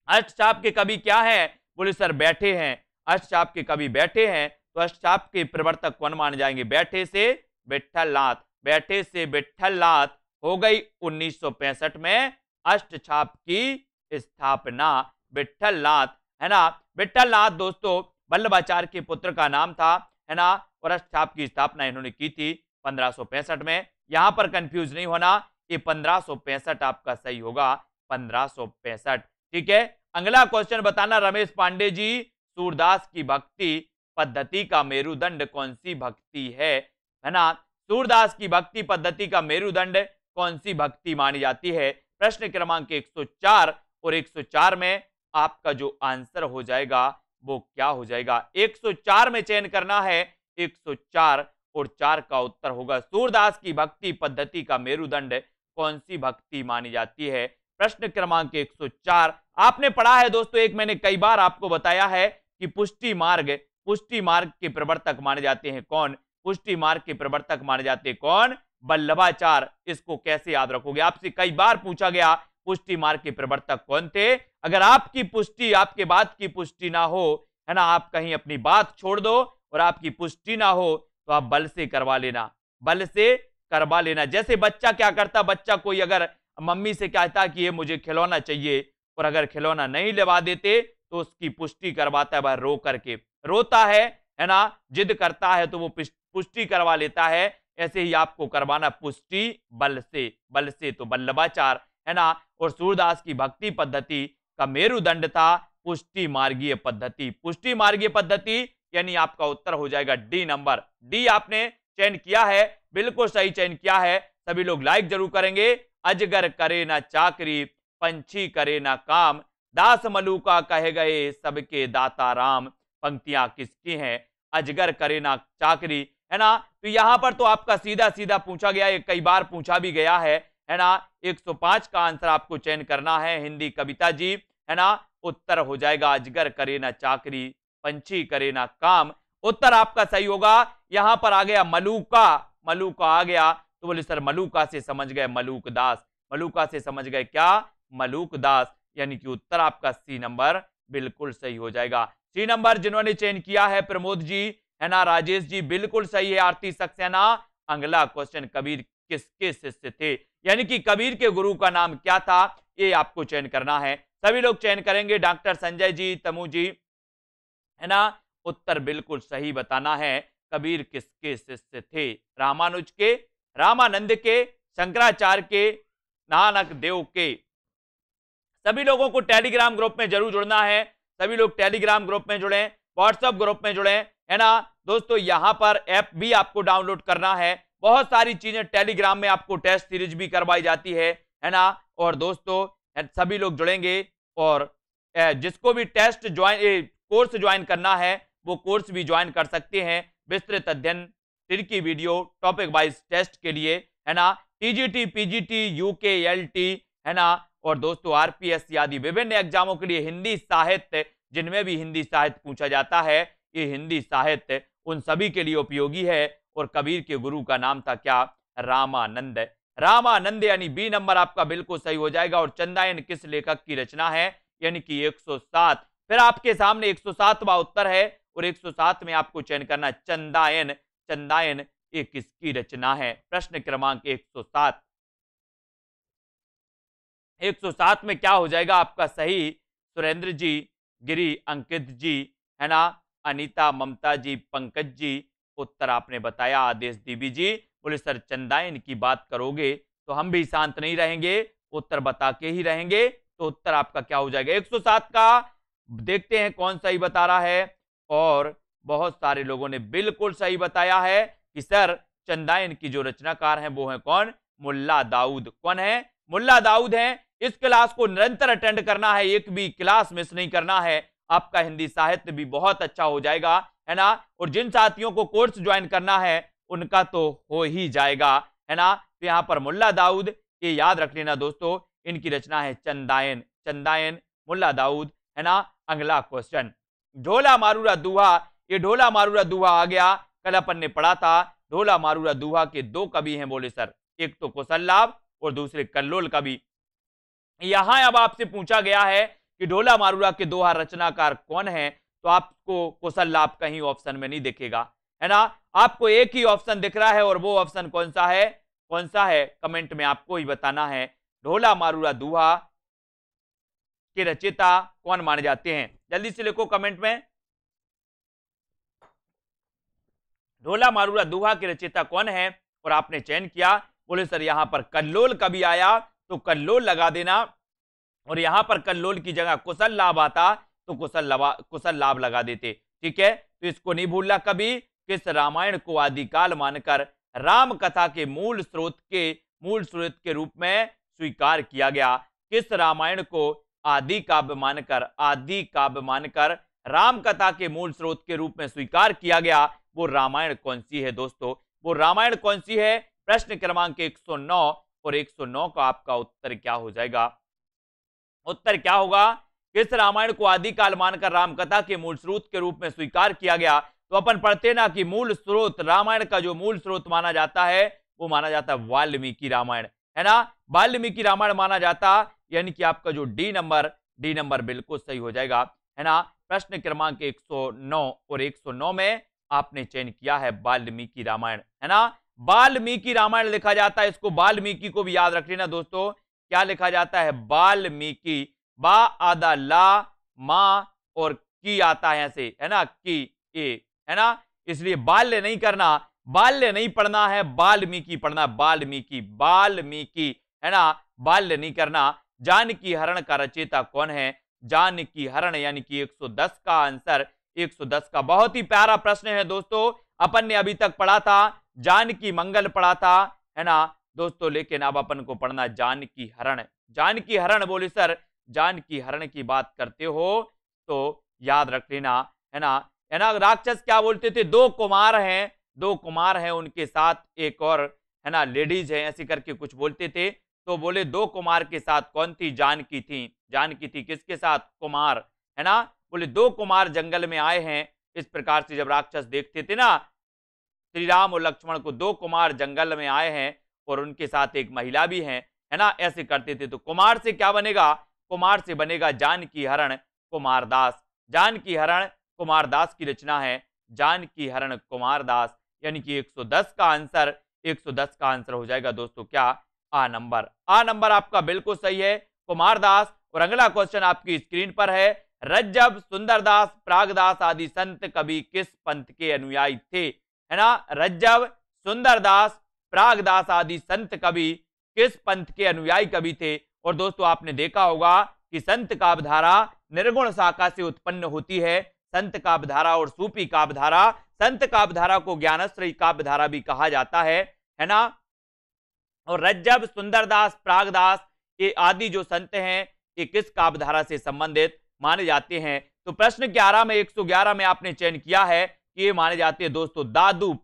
अष्टछाप के कवि क्या है, बोले सर बैठे हैं, अष्टछाप के कवि बैठे हैं, तो अष्टछाप के प्रवर्तक कौन माने जाएंगे, बैठे से विठल नाथ। बैठे से विठल नाथ हो गई 1965 में अष्टछाप की स्थापना, विठल नाथ, है ना। विठल नाथ दोस्तों वल्लभाचार्य के पुत्र का नाम था, है ना, और अष्टछाप की स्थापना इन्होंने की थी 1565 में। यहां पर कंफ्यूज नहीं होना, ये 1565 आपका सही होगा, 1565। ठीक है, अगला क्वेश्चन बताना रमेश पांडे जी, सूरदास की भक्ति पद्धति का मेरुदंड कौन सी भक्ति है ना। सूरदास की भक्ति पद्धति का मेरुदंड कौन सी भक्ति मानी जाती है। प्रश्न क्रमांक 104 और 104 में आपका जो आंसर हो जाएगा वो क्या हो जाएगा, 104 में चयन करना है, 104 और 4 का उत्तर होगा सूरदास की भक्ति पद्धति का मेरुदंड कौन सी भक्ति मानी जाती है। प्रश्न क्रमांक 104 आपने पढ़ा है दोस्तों, एक मैंने कई बार आपको बताया है कि पुष्टि मार्ग के प्रवर्तक माने जाते हैं कौन, पुष्टि मार्ग के प्रवर्तक माने जाते हैं कौन, वल्लभाचार्य। इसको कैसे याद रखोगे, आपसे कई बार पूछा गया पुष्टि मार्ग के प्रवर्तक कौन थे। अगर आपकी पुष्टि, आपके बात की पुष्टि ना हो, है ना, आप कहीं अपनी बात छोड़ दो और आपकी पुष्टि ना हो, तो आप बल से करवा लेना, बल से करवा लेना। जैसे बच्चा क्या करता, बच्चा कोई अगर मम्मी से कहता कि ये मुझे खिलौना चाहिए और अगर खिलौना नहीं लगा देते तो उसकी पुष्टि करवाता है, वह रो करके रोता है ना, जिद करता है तो वो पुष्टि करवा लेता है। ऐसे ही आपको करवाना पुष्टि बल से तो वल्लभाचार्य, है ना। और सूरदास की भक्ति पद्धति का मेरुदंड था पुष्टि मार्गीय पद्धति। पुष्टि मार्गीय पद्धति यानी आपका उत्तर हो जाएगा डी नंबर। डी आपने चयन किया है, बिल्कुल सही चयन किया है। सभी लोग लाइक जरूर करेंगे। अजगर करे ना चाकरी, पंछी करे ना काम, दास मलूका कहे गए सबके दाता राम। पंक्तियां किसकी हैं, अजगर करे ना चाकरी, है ना। तो यहां पर तो आपका सीधा सीधा पूछा गया, कई बार पूछा भी गया है ना। 105 का आंसर आपको चयन करना है, हिंदी कविता जी, है ना। उत्तर हो जाएगा अजगर करे ना चाकरी, पंछी करे ना काम। उत्तर आपका सही होगा। यहां पर आ गया मलूका, मलूका आ गया, तो बोले सर मलूका से समझ गए मलूक दास, मलूका से समझ गए क्या, मलूक दास, यानी कि उत्तर आपका सी नंबर बिल्कुल सही हो जाएगा। सी नंबर जिन्होंने चयन किया है प्रमोद जी, है ना, राजेश जी, बिल्कुल सही है। आरती सक्सेना, अगला क्वेश्चन कबीर किसके शिष्य थे, यानी कि कबीर के गुरु का नाम क्या था, ये आपको चयन करना है। सभी लोग चयन करेंगे, डॉक्टर संजय जी, तमू जी, है ना। उत्तर बिल्कुल सही बताना है, कबीर किसके शिष्य थे, रामानुज के, रामानंद के, शंकराचार्य के, नानक देव के। सभी लोगों को टेलीग्राम ग्रुप में जरूर जुड़ना है, सभी लोग टेलीग्राम ग्रुप में जुड़े, व्हाट्सएप ग्रुप में जुड़े, है ना दोस्तों। यहां पर ऐप भी आपको डाउनलोड करना है, बहुत सारी चीजें टेलीग्राम में आपको टेस्ट सीरीज भी करवाई जाती है ना। और दोस्तों सभी लोग जुड़ेंगे और जिसको भी टेस्ट ज्वाइन कोर्स ज्वाइन करना है वो कोर्स भी ज्वाइन कर सकते हैं। विस्तृत अध्ययन की वीडियो टॉपिक वाइज टेस्ट के लिए, है ना, टीजीटी, पीजीटी, यूके, एलटी, है ना, और दोस्तों आरपीएस आदि विभिन्न एग्जामों के लिए हिंदी साहित्य, जिनमें भी हिंदी साहित्य पूछा जाता है, ये हिंदी साहित्य उन सभी के लिए उपयोगी है। और कबीर के गुरु का नाम था क्या, रामानंद। रामानंद यानी बी नंबर आपका बिल्कुल सही हो जाएगा। और चंदायन किस लेखक की रचना है, यानी कि 107। फिर आपके सामने 107वां उत्तर है और 107 में आपको चयन करना चंदायन। चंदायन ये किसकी रचना है, प्रश्न क्रमांक 107। 107 में क्या हो जाएगा आपका सही, सुरेंद्र जी, गिरी अंकित जी, है ना, अनीता, ममता जी, पंकज जी। उत्तर आपने बताया आदेश दीवी जी। बोले सर चंदायन की बात करोगे तो हम भी शांत नहीं रहेंगे, उत्तर बता के ही रहेंगे। तो उत्तर आपका क्या हो जाएगा 107 का। देखते हैं कौन सही बता रहा है। और बहुत सारे लोगों ने बिल्कुल सही बताया है कि सर चंदायन की जो रचनाकार हैं वो है कौन, मुल्ला दाऊद। कौन है, मुल्ला दाऊद हैं। इस क्लास को निरंतर अटेंड करना है, एक भी क्लास मिस नहीं करना है, आपका हिंदी साहित्य भी बहुत अच्छा हो जाएगा, है ना। और जिन साथियों को कोर्स ज्वाइन करना है उनका तो हो ही जाएगा, है ना। तो यहां पर मुल्ला दाऊद, ये याद रख लेना दोस्तों, इनकी रचना है चंदायन। चंदायन, मुल्ला दाऊद, है ना। अगला क्वेश्चन, ढोला मारूरा दूहा। ये ढोला मारूरा दूहा आ गया, कल अपन ने पढ़ा था। ढोला मारूरा दूहा के दो कवि हैं, बोले सर, एक तो कौशललाभ और दूसरे कल्लोल कवि। यहां अब आपसे पूछा गया है कि ढोला मारूरा के दोहा रचनाकार कौन है, तो आपको कौशललाभ कहीं ऑप्शन में नहीं दिखेगा, है ना। आपको एक ही ऑप्शन दिख रहा है और वो ऑप्शन कौन सा है, कौन सा है, कमेंट में आपको ही बताना है। ढोला मारूरा दूहा के रचयिता कौन माने जाते हैं, जल्दी से लिखो कमेंट में। ढोला मारूरा दूहा के रचयिता कौन है, और आपने चयन किया। बोले सर यहां पर कल्लोल कवि आया तो कल्लोल लगा देना, और यहां पर कल्लोल की जगह कुशल लाभ आता तो कुशल लाभ लगा देते। ठीक है, तो इसको नहीं भूलना कभी। किस रामायण को आदिकाल मानकर राम कथा के मूल स्रोत के रूप में स्वीकार किया गया। किस रामायण को आदि काव्य मानकर राम कथा के मूल स्रोत के रूप में स्वीकार किया गया, वो रामायण कौन सी है दोस्तों, वो रामायण कौन सी है। प्रश्न क्रमांक 109 और 109 का आपका उत्तर क्या हो जाएगा, उत्तर क्या होगा। किस रामायण को आदिकाल मानकर रामकथा के मूल स्रोत के रूप में स्वीकार किया गया, तो अपन पढ़ते ना कि मूल स्रोत, रामायण का जो मूल स्रोत माना जाता है वो माना जाता है वाल्मीकि रामायण, है ना। वाल्मीकि रामायण माना जाता, यानी कि आपका जो डी नंबर बिल्कुल सही हो जाएगा, है ना। प्रश्न क्रमांक 109 और 109 में आपने चयन किया है वाल्मीकि रामायण, है ना। वाल्मीकि रामायण लिखा जाता है, इसको वाल्मीकि को भी याद रख लेना दोस्तों। क्या लिखा जाता है, वाल्मीकि, बा आदा ला मा और की आता है ऐसे, है ना, की ए, है ना। इसलिए बाल्य नहीं करना, बाल्य नहीं पढ़ना है, वाल्मीकि पढ़ना, वाल्मीकि, है ना, बाल्य नहीं करना। जानकी हरण का रचयिता कौन है, जानकी हरण यानी कि 110 का आंसर, 110 का बहुत ही प्यारा प्रश्न है दोस्तों। अपन ने अभी तक पढ़ा था जानकी मंगल पढ़ा था, है ना दोस्तों, लेकिन अब अपन को पढ़ना जानकी हरण। जानकी हरण बोले सर जानकी हरण की बात करते हो तो याद रख लेना, है ना, है ना। राक्षस क्या बोलते थे, दो कुमार हैं उनके साथ एक और, है ना, लेडीज है, ऐसे करके कुछ बोलते थे। तो बोले दो कुमार के साथ कौन थी, जानकी थी, किसके साथ, कुमार, है ना। बोले दो कुमार जंगल में आए हैं। इस प्रकार से जब राक्षस देखते थे ना श्री राम और लक्ष्मण को, दो कुमार जंगल में आए हैं और उनके साथ एक महिला भी है ना, ऐसे करते थे। तो कुमार से क्या बनेगा, कुमार से बनेगा जानकी हरण कुमारदास। जानकी हरण कुमारदास की रचना है, जानकी हरण कुमारदास, यानी कि 110 का आंसर, 110 का आंसर हो जाएगा दोस्तों क्या, आ नंबर आपका बिल्कुल सही है, कुमारदास। और अगला क्वेश्चन आपकी स्क्रीन पर है, रज्जब, सुंदरदास, प्रागदास आदि संत कवि किस पंथ के अनुयायी थे, है ना। रज्जब, सुंदरदास, प्रागदास आदि संत कवि किस पंथ के अनुयायी कवि थे। और दोस्तों आपने देखा होगा कि संत काव्यधारा निर्गुण शाखा से उत्पन्न होती है, संत काव्यधारा और सूफी काव्यधारा। संत काव्यधारा को ज्ञानश्रयी काव्यधारा भी कहा जाता है ना। और रज्जब, सुंदरदास, प्रागदास ये आदि जो संत हैं ये किस काव्यधारा से संबंधित माने जाते हैं। तो प्रश्न 11 में 111 में आपने चयन किया है कि ये माने जाते हैं दोस्तों दादू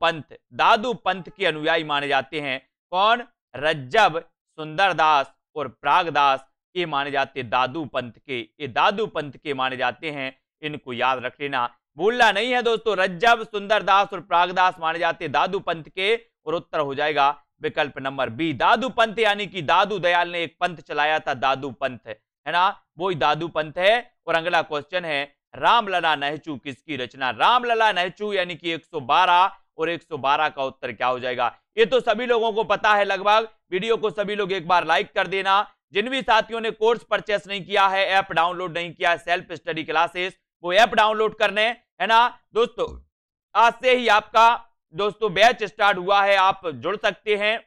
पंथ के अनुयायी माने जाते हैं। कौन, रज्जब, सुंदरदास और प्रागदास, ये माने जाते हैं दादू पंथ के, ये दादू पंथ के माने जाते हैं। इनको याद रख लेना, भूलना नहीं है दोस्तों। रज्जब, सुंदरदास और प्रागदास माने जाते हैं दादू पंथ के, और उत्तर हो जाएगा विकल्प नंबर बी, दादू पंथ, यानी कि दादू दयाल ने एक पंथ चलाया था, दादू पंथ, है ना, वो ही दादू पंथ है। और अगला क्वेश्चन है, रामलला नहचू किसकी रचना, रामलला नहचू यानी कि 112, और 112 का उत्तर क्या हो जाएगा। ये तो सभी लोगों को पता है लगभग, वीडियो को सभी लोग एक बार लाइक कर देना, जिन भी साथियों ने कोर्स परचेस नहीं किया है, ऐप डाउनलोड नहीं किया है सेल्फ स्टडी क्लासेस, वो ऐप डाउनलोड करने, है ना दोस्तों। आज से ही आपका दोस्तों बैच स्टार्ट हुआ है, आप जुड़ सकते हैं,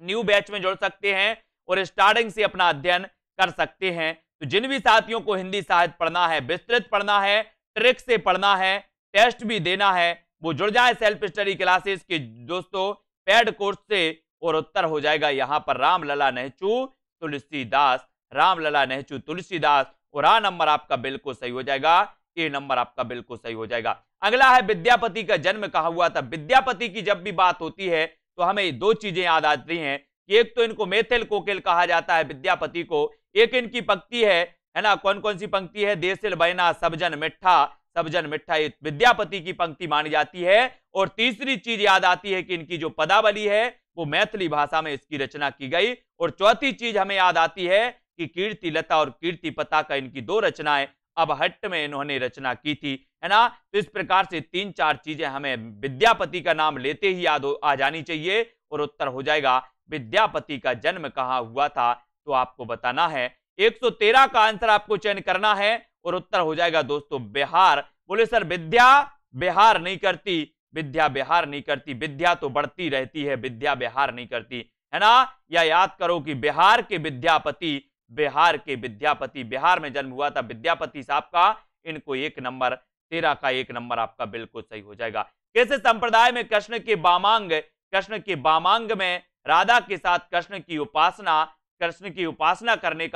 न्यू बैच में जुड़ सकते हैं और स्टार्टिंग से अपना अध्ययन कर सकते हैं। तो जिन भी साथियों को हिंदी साहित्य पढ़ना है, विस्तृत पढ़ना है, ट्रिक से पढ़ना है, टेस्ट भी देना है, वो जुड़ जाए सेल्फ स्टडी क्लासेस के दोस्तों पेड कोर्स से, और उत्तर हो जाएगा यहां पर रामलला नेहचू तुलसीदास, रामलला नेहचू तुलसीदास, और आ नंबर आपका बिल्कुल सही हो जाएगा, ए नंबर आपका बिल्कुल सही हो जाएगा। अगला है विद्यापति का जन्म कहां हुआ था। विद्यापति की जब भी बात होती है तो हमें दो चीजें याद आती हैं कि एक तो इनको मैथिल कोकिल कहा जाता है विद्यापति को, एक इनकी पंक्ति है ना, कौन कौन सी पंक्ति है, देसिल बहना सबजन मिठा, सबजन मिठा, ये विद्यापति की पंक्ति मानी जाती है। और तीसरी चीज याद आती है कि इनकी जो पदावली है वो मैथिली भाषा में इसकी रचना की गई। और चौथी चीज हमें याद आती है कि कीर्ति लता और कीर्ति पताका इनकी दो रचनाएं अब हट्ट में इन्होंने रचना की थी, है ना। तो इस प्रकार से 3-4 चीजें हमें विद्यापति का नाम लेते ही याद आ जानी चाहिए, और उत्तर हो जाएगा विद्यापति का जन्म कहां हुआ था, तो आपको बताना है। 113 का आंसर आपको चयन करना है और उत्तर हो जाएगा दोस्तों बिहार। बोले सर विद्या बिहार नहीं करती, विद्या बिहार नहीं करती, विद्या तो बढ़ती रहती है, विद्या बिहार नहीं करती, है ना। या याद करो कि बिहार के विद्यापति, बिहार के विद्यापति, बिहार में जन्म हुआ था विद्यापति साहब का। इनको 1 नंबर, 13 का 1 नंबर आपका बिल्कुल सही हो जाएगा। कैसे संप्रदाय में कृष्ण के बामांग में राधा के साथ कृष्ण की उपासना करने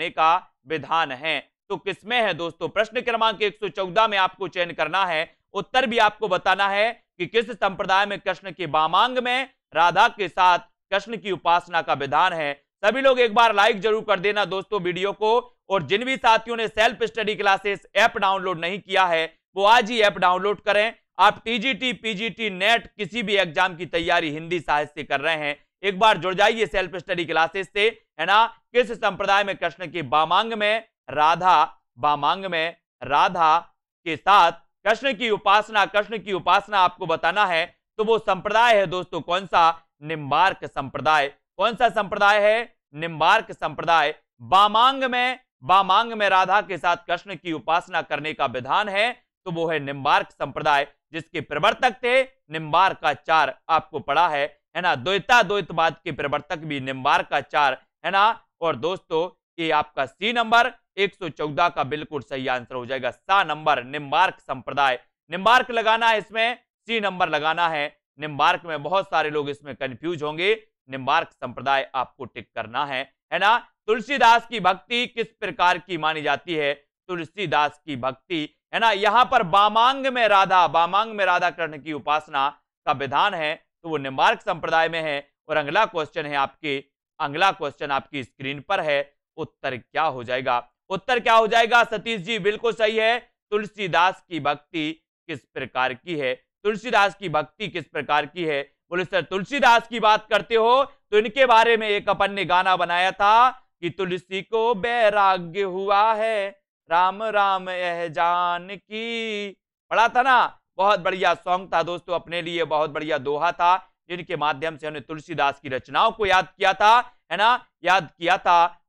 का विधान है, तो किसमें है दोस्तों। प्रश्न क्रमांक 114 में आपको चयन करना है, उत्तर भी आपको बताना है कि किस संप्रदाय में कृष्ण के बामांग में राधा के साथ कृष्ण की उपासना का विधान है। सभी लोग एक बार लाइक जरूर कर देना दोस्तों वीडियो को, और जिन भी साथियों ने self study classes app download नहीं किया है वो आज ही ऐप डाउनलोड करें। आप टीजीटी, पीजीटी, नेट किसी भी एग्जाम की तैयारी हिंदी साहित्य से कर रहे हैं, एक बार जुड़ जाइए सेल्फ स्टडी क्लासेस से, है ना। किस संप्रदाय में कृष्ण के बामांग में राधा के साथ कृष्ण की उपासना आपको बताना है। तो वो संप्रदाय है दोस्तों कौन सा, निम्बार्क संप्रदाय। कौन सा संप्रदाय है, निम्बार्क संप्रदाय। बामांग में राधा के साथ कृष्ण की उपासना करने का विधान है, तो वो है निम्बार्क संप्रदाय, जिसके प्रवर्तक थे निम्बार्काचार्य, आपको पढ़ा है ना। द्वैतवाद के प्रवर्तक भी निम्बार्काचार्य, है ना। और दोस्तों ये आपका सी नंबर 114 का बिल्कुल सही आंसर हो जाएगा, सा नंबर निम्बार्क संप्रदाय। निम्बार्क लगाना है इसमें, सी नंबर लगाना है। निम्बार्क में बहुत सारे लोग इसमें कंफ्यूज होंगे, निम्बार्क संप्रदाय आपको टिक करना है ना। तुलसीदास की भक्ति किस प्रकार की मानी जाती है, तुलसीदास की भक्ति, है ना। यहां पर बामांग में राधा कृष्ण की उपासना का विधान है, तो वो निम्बार्क संप्रदाय में है। और अगला क्वेश्चन आपकी स्क्रीन पर है, उत्तर क्या हो जाएगा, सतीश जी बिल्कुल सही है। तुलसीदास की भक्ति किस प्रकार की है, तुलसीदास की भक्ति किस प्रकार की है। बोले सर तुलसीदास की बात करते हो तो इनके बारे में एक अपन ने गाना बनाया था कि तुलसी को बैराग्य हुआ है, राम राम यह जानकी, पढ़ा था ना। बहुत बढ़िया सॉन्ग था दोस्तों, अपने लिए बहुत बढ़िया दोहा था, जिनके माध्यम से हमने तुलसीदास की रचनाओं को याद किया था, है ना,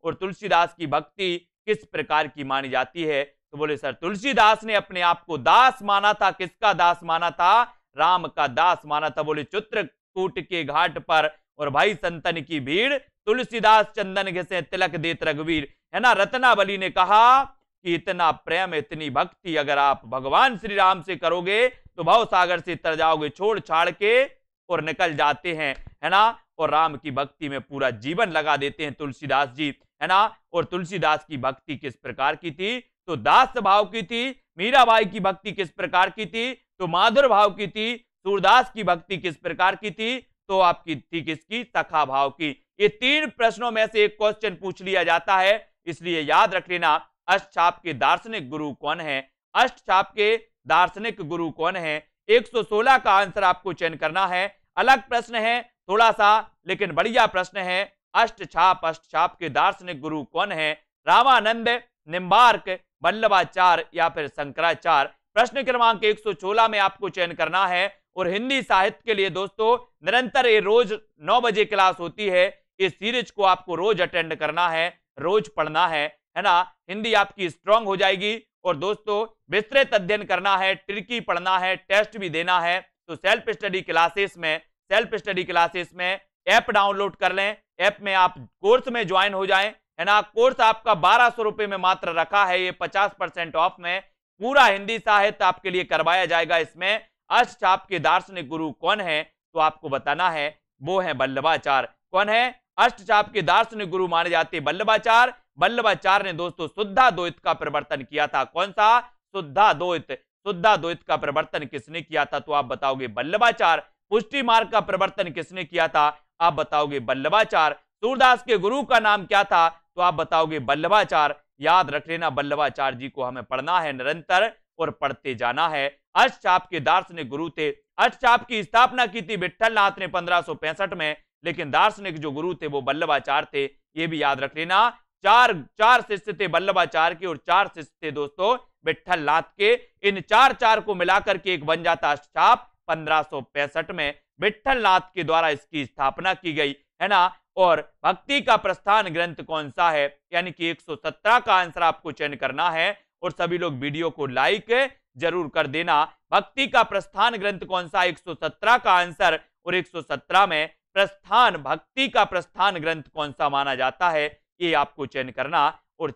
और तुलसीदास की भक्ति किस प्रकार की मानी जाती है। तो बोले सर तुलसीदास ने अपने आप को दास माना था, किसका दास माना था, राम का दास माना था। बोले चित्रकूट के घाट पर और भाई संतन की भीड़, तुलसीदास चंदन घिसे तिलक देत रघुवीर, है ना। रत्नावली ने कहा कि इतना प्रेम इतनी भक्ति अगर आप भगवान श्री राम से करोगे तो भव सागर से तर जाओगे, छोड़ छाड़ के और निकल जाते हैं, है ना। और राम की भक्ति में पूरा जीवन लगा देते हैं तुलसीदास जी, है ना। और तुलसीदास की भक्ति किस प्रकार की थी, तो दास भाव की थी। मीराबाई की भक्ति किस प्रकार की थी, तो माधुर भाव की थी। सूरदास की भक्ति किस प्रकार की थी, तो आपकी थी किसकी, सखा भाव की। ये 3 प्रश्नों में से एक क्वेश्चन पूछ लिया जाता है, इसलिए याद रख लेना। अष्टछाप के दार्शनिक गुरु कौन है, अष्टछाप के दार्शनिक गुरु कौन है। 116 का आंसर आपको चयन करना है। अलग प्रश्न है थोड़ा सा, लेकिन बढ़िया प्रश्न है। अष्टछाप के दार्शनिक गुरु कौन है, रामानंद, निम्बार्क, वल्लभाचार्य या फिर शंकराचार्य। प्रश्न क्रमांक 116 में आपको चयन करना है। और हिंदी साहित्य के लिए दोस्तों निरंतर ये रोज 9 बजे क्लास होती है, इस सीरीज को आपको रोज अटेंड करना है, रोज पढ़ना है ना। हिंदी आपकी स्ट्रांग हो जाएगी। और दोस्तों विस्तृत अध्ययन करना है, ट्रिकी पढ़ना है, टेस्ट भी देना है, तो सेल्फ स्टडी क्लासेस में ऐप डाउनलोड कर लें। ऐप में आप कोर्स में ज्वाइन हो जाएं, है ना। कोर्स आपका 1200 रुपए में मात्र रखा है, ये 50% ऑफ में पूरा हिंदी साहित्य आपके लिए करवाया जाएगा। इसमें अष्टचाप के दार्शनिक गुरु कौन है, तो आपको बताना है, वो है वल्लभाचार्य। कौन है? अष्टचाप के दार्शनिक गुरु माने जाते वल्लभाचार्य। वल्लभाचार्य ने दोस्तों शुद्धाद्वैत का प्रवर्तन किया था। कौन सा? शुद्धाद्वैत। शुद्धाद्वैत का प्रवर्तन किसने किया था, तो आप बताओगे वल्लभाचार्य। पुष्टि मार्ग का प्रवर्तन किसने किया था, आप बताओगे वल्लभाचार्य। सूरदास के गुरु का नाम क्या था, तो आप बताओगे वल्लभाचार्य। याद रख लेना, वल्लभाचार्य जी को हमें पढ़ना है निरंतर और पढ़ते जाना है। अष्टचाप के दार्शनिक गुरु थे। अष्टचाप की स्थापना की थी विट्ठलनाथ ने 1565 में, लेकिन दार्शनिक जो गुरु थे वो वल्लभाचार्य थे। ये भी याद रख लेना। चार शिष्य थे वल्लभाचार्य के और 4 शिष्य थे दोस्तों विट्ठलनाथ के। इन चार को मिलाकर के एक बन जाता अष्टचाप। 1565 में विट्ठलनाथ के द्वारा इसकी स्थापना की गई, है ना। और भक्ति का प्रस्थान ग्रंथ कौन सा है, यानी कि 117 का आंसर आपको चयन करना है। और सभी लोग वीडियो को लाइक जरूर कर देना। भक्ति का प्रस्थान ग्रंथ कौन सा, 117 का आंसर। और 117 में प्रस्थान, भक्ति का प्रस्थान ग्रंथ कौन सा माना जाता है, ये आपको चयन करना। और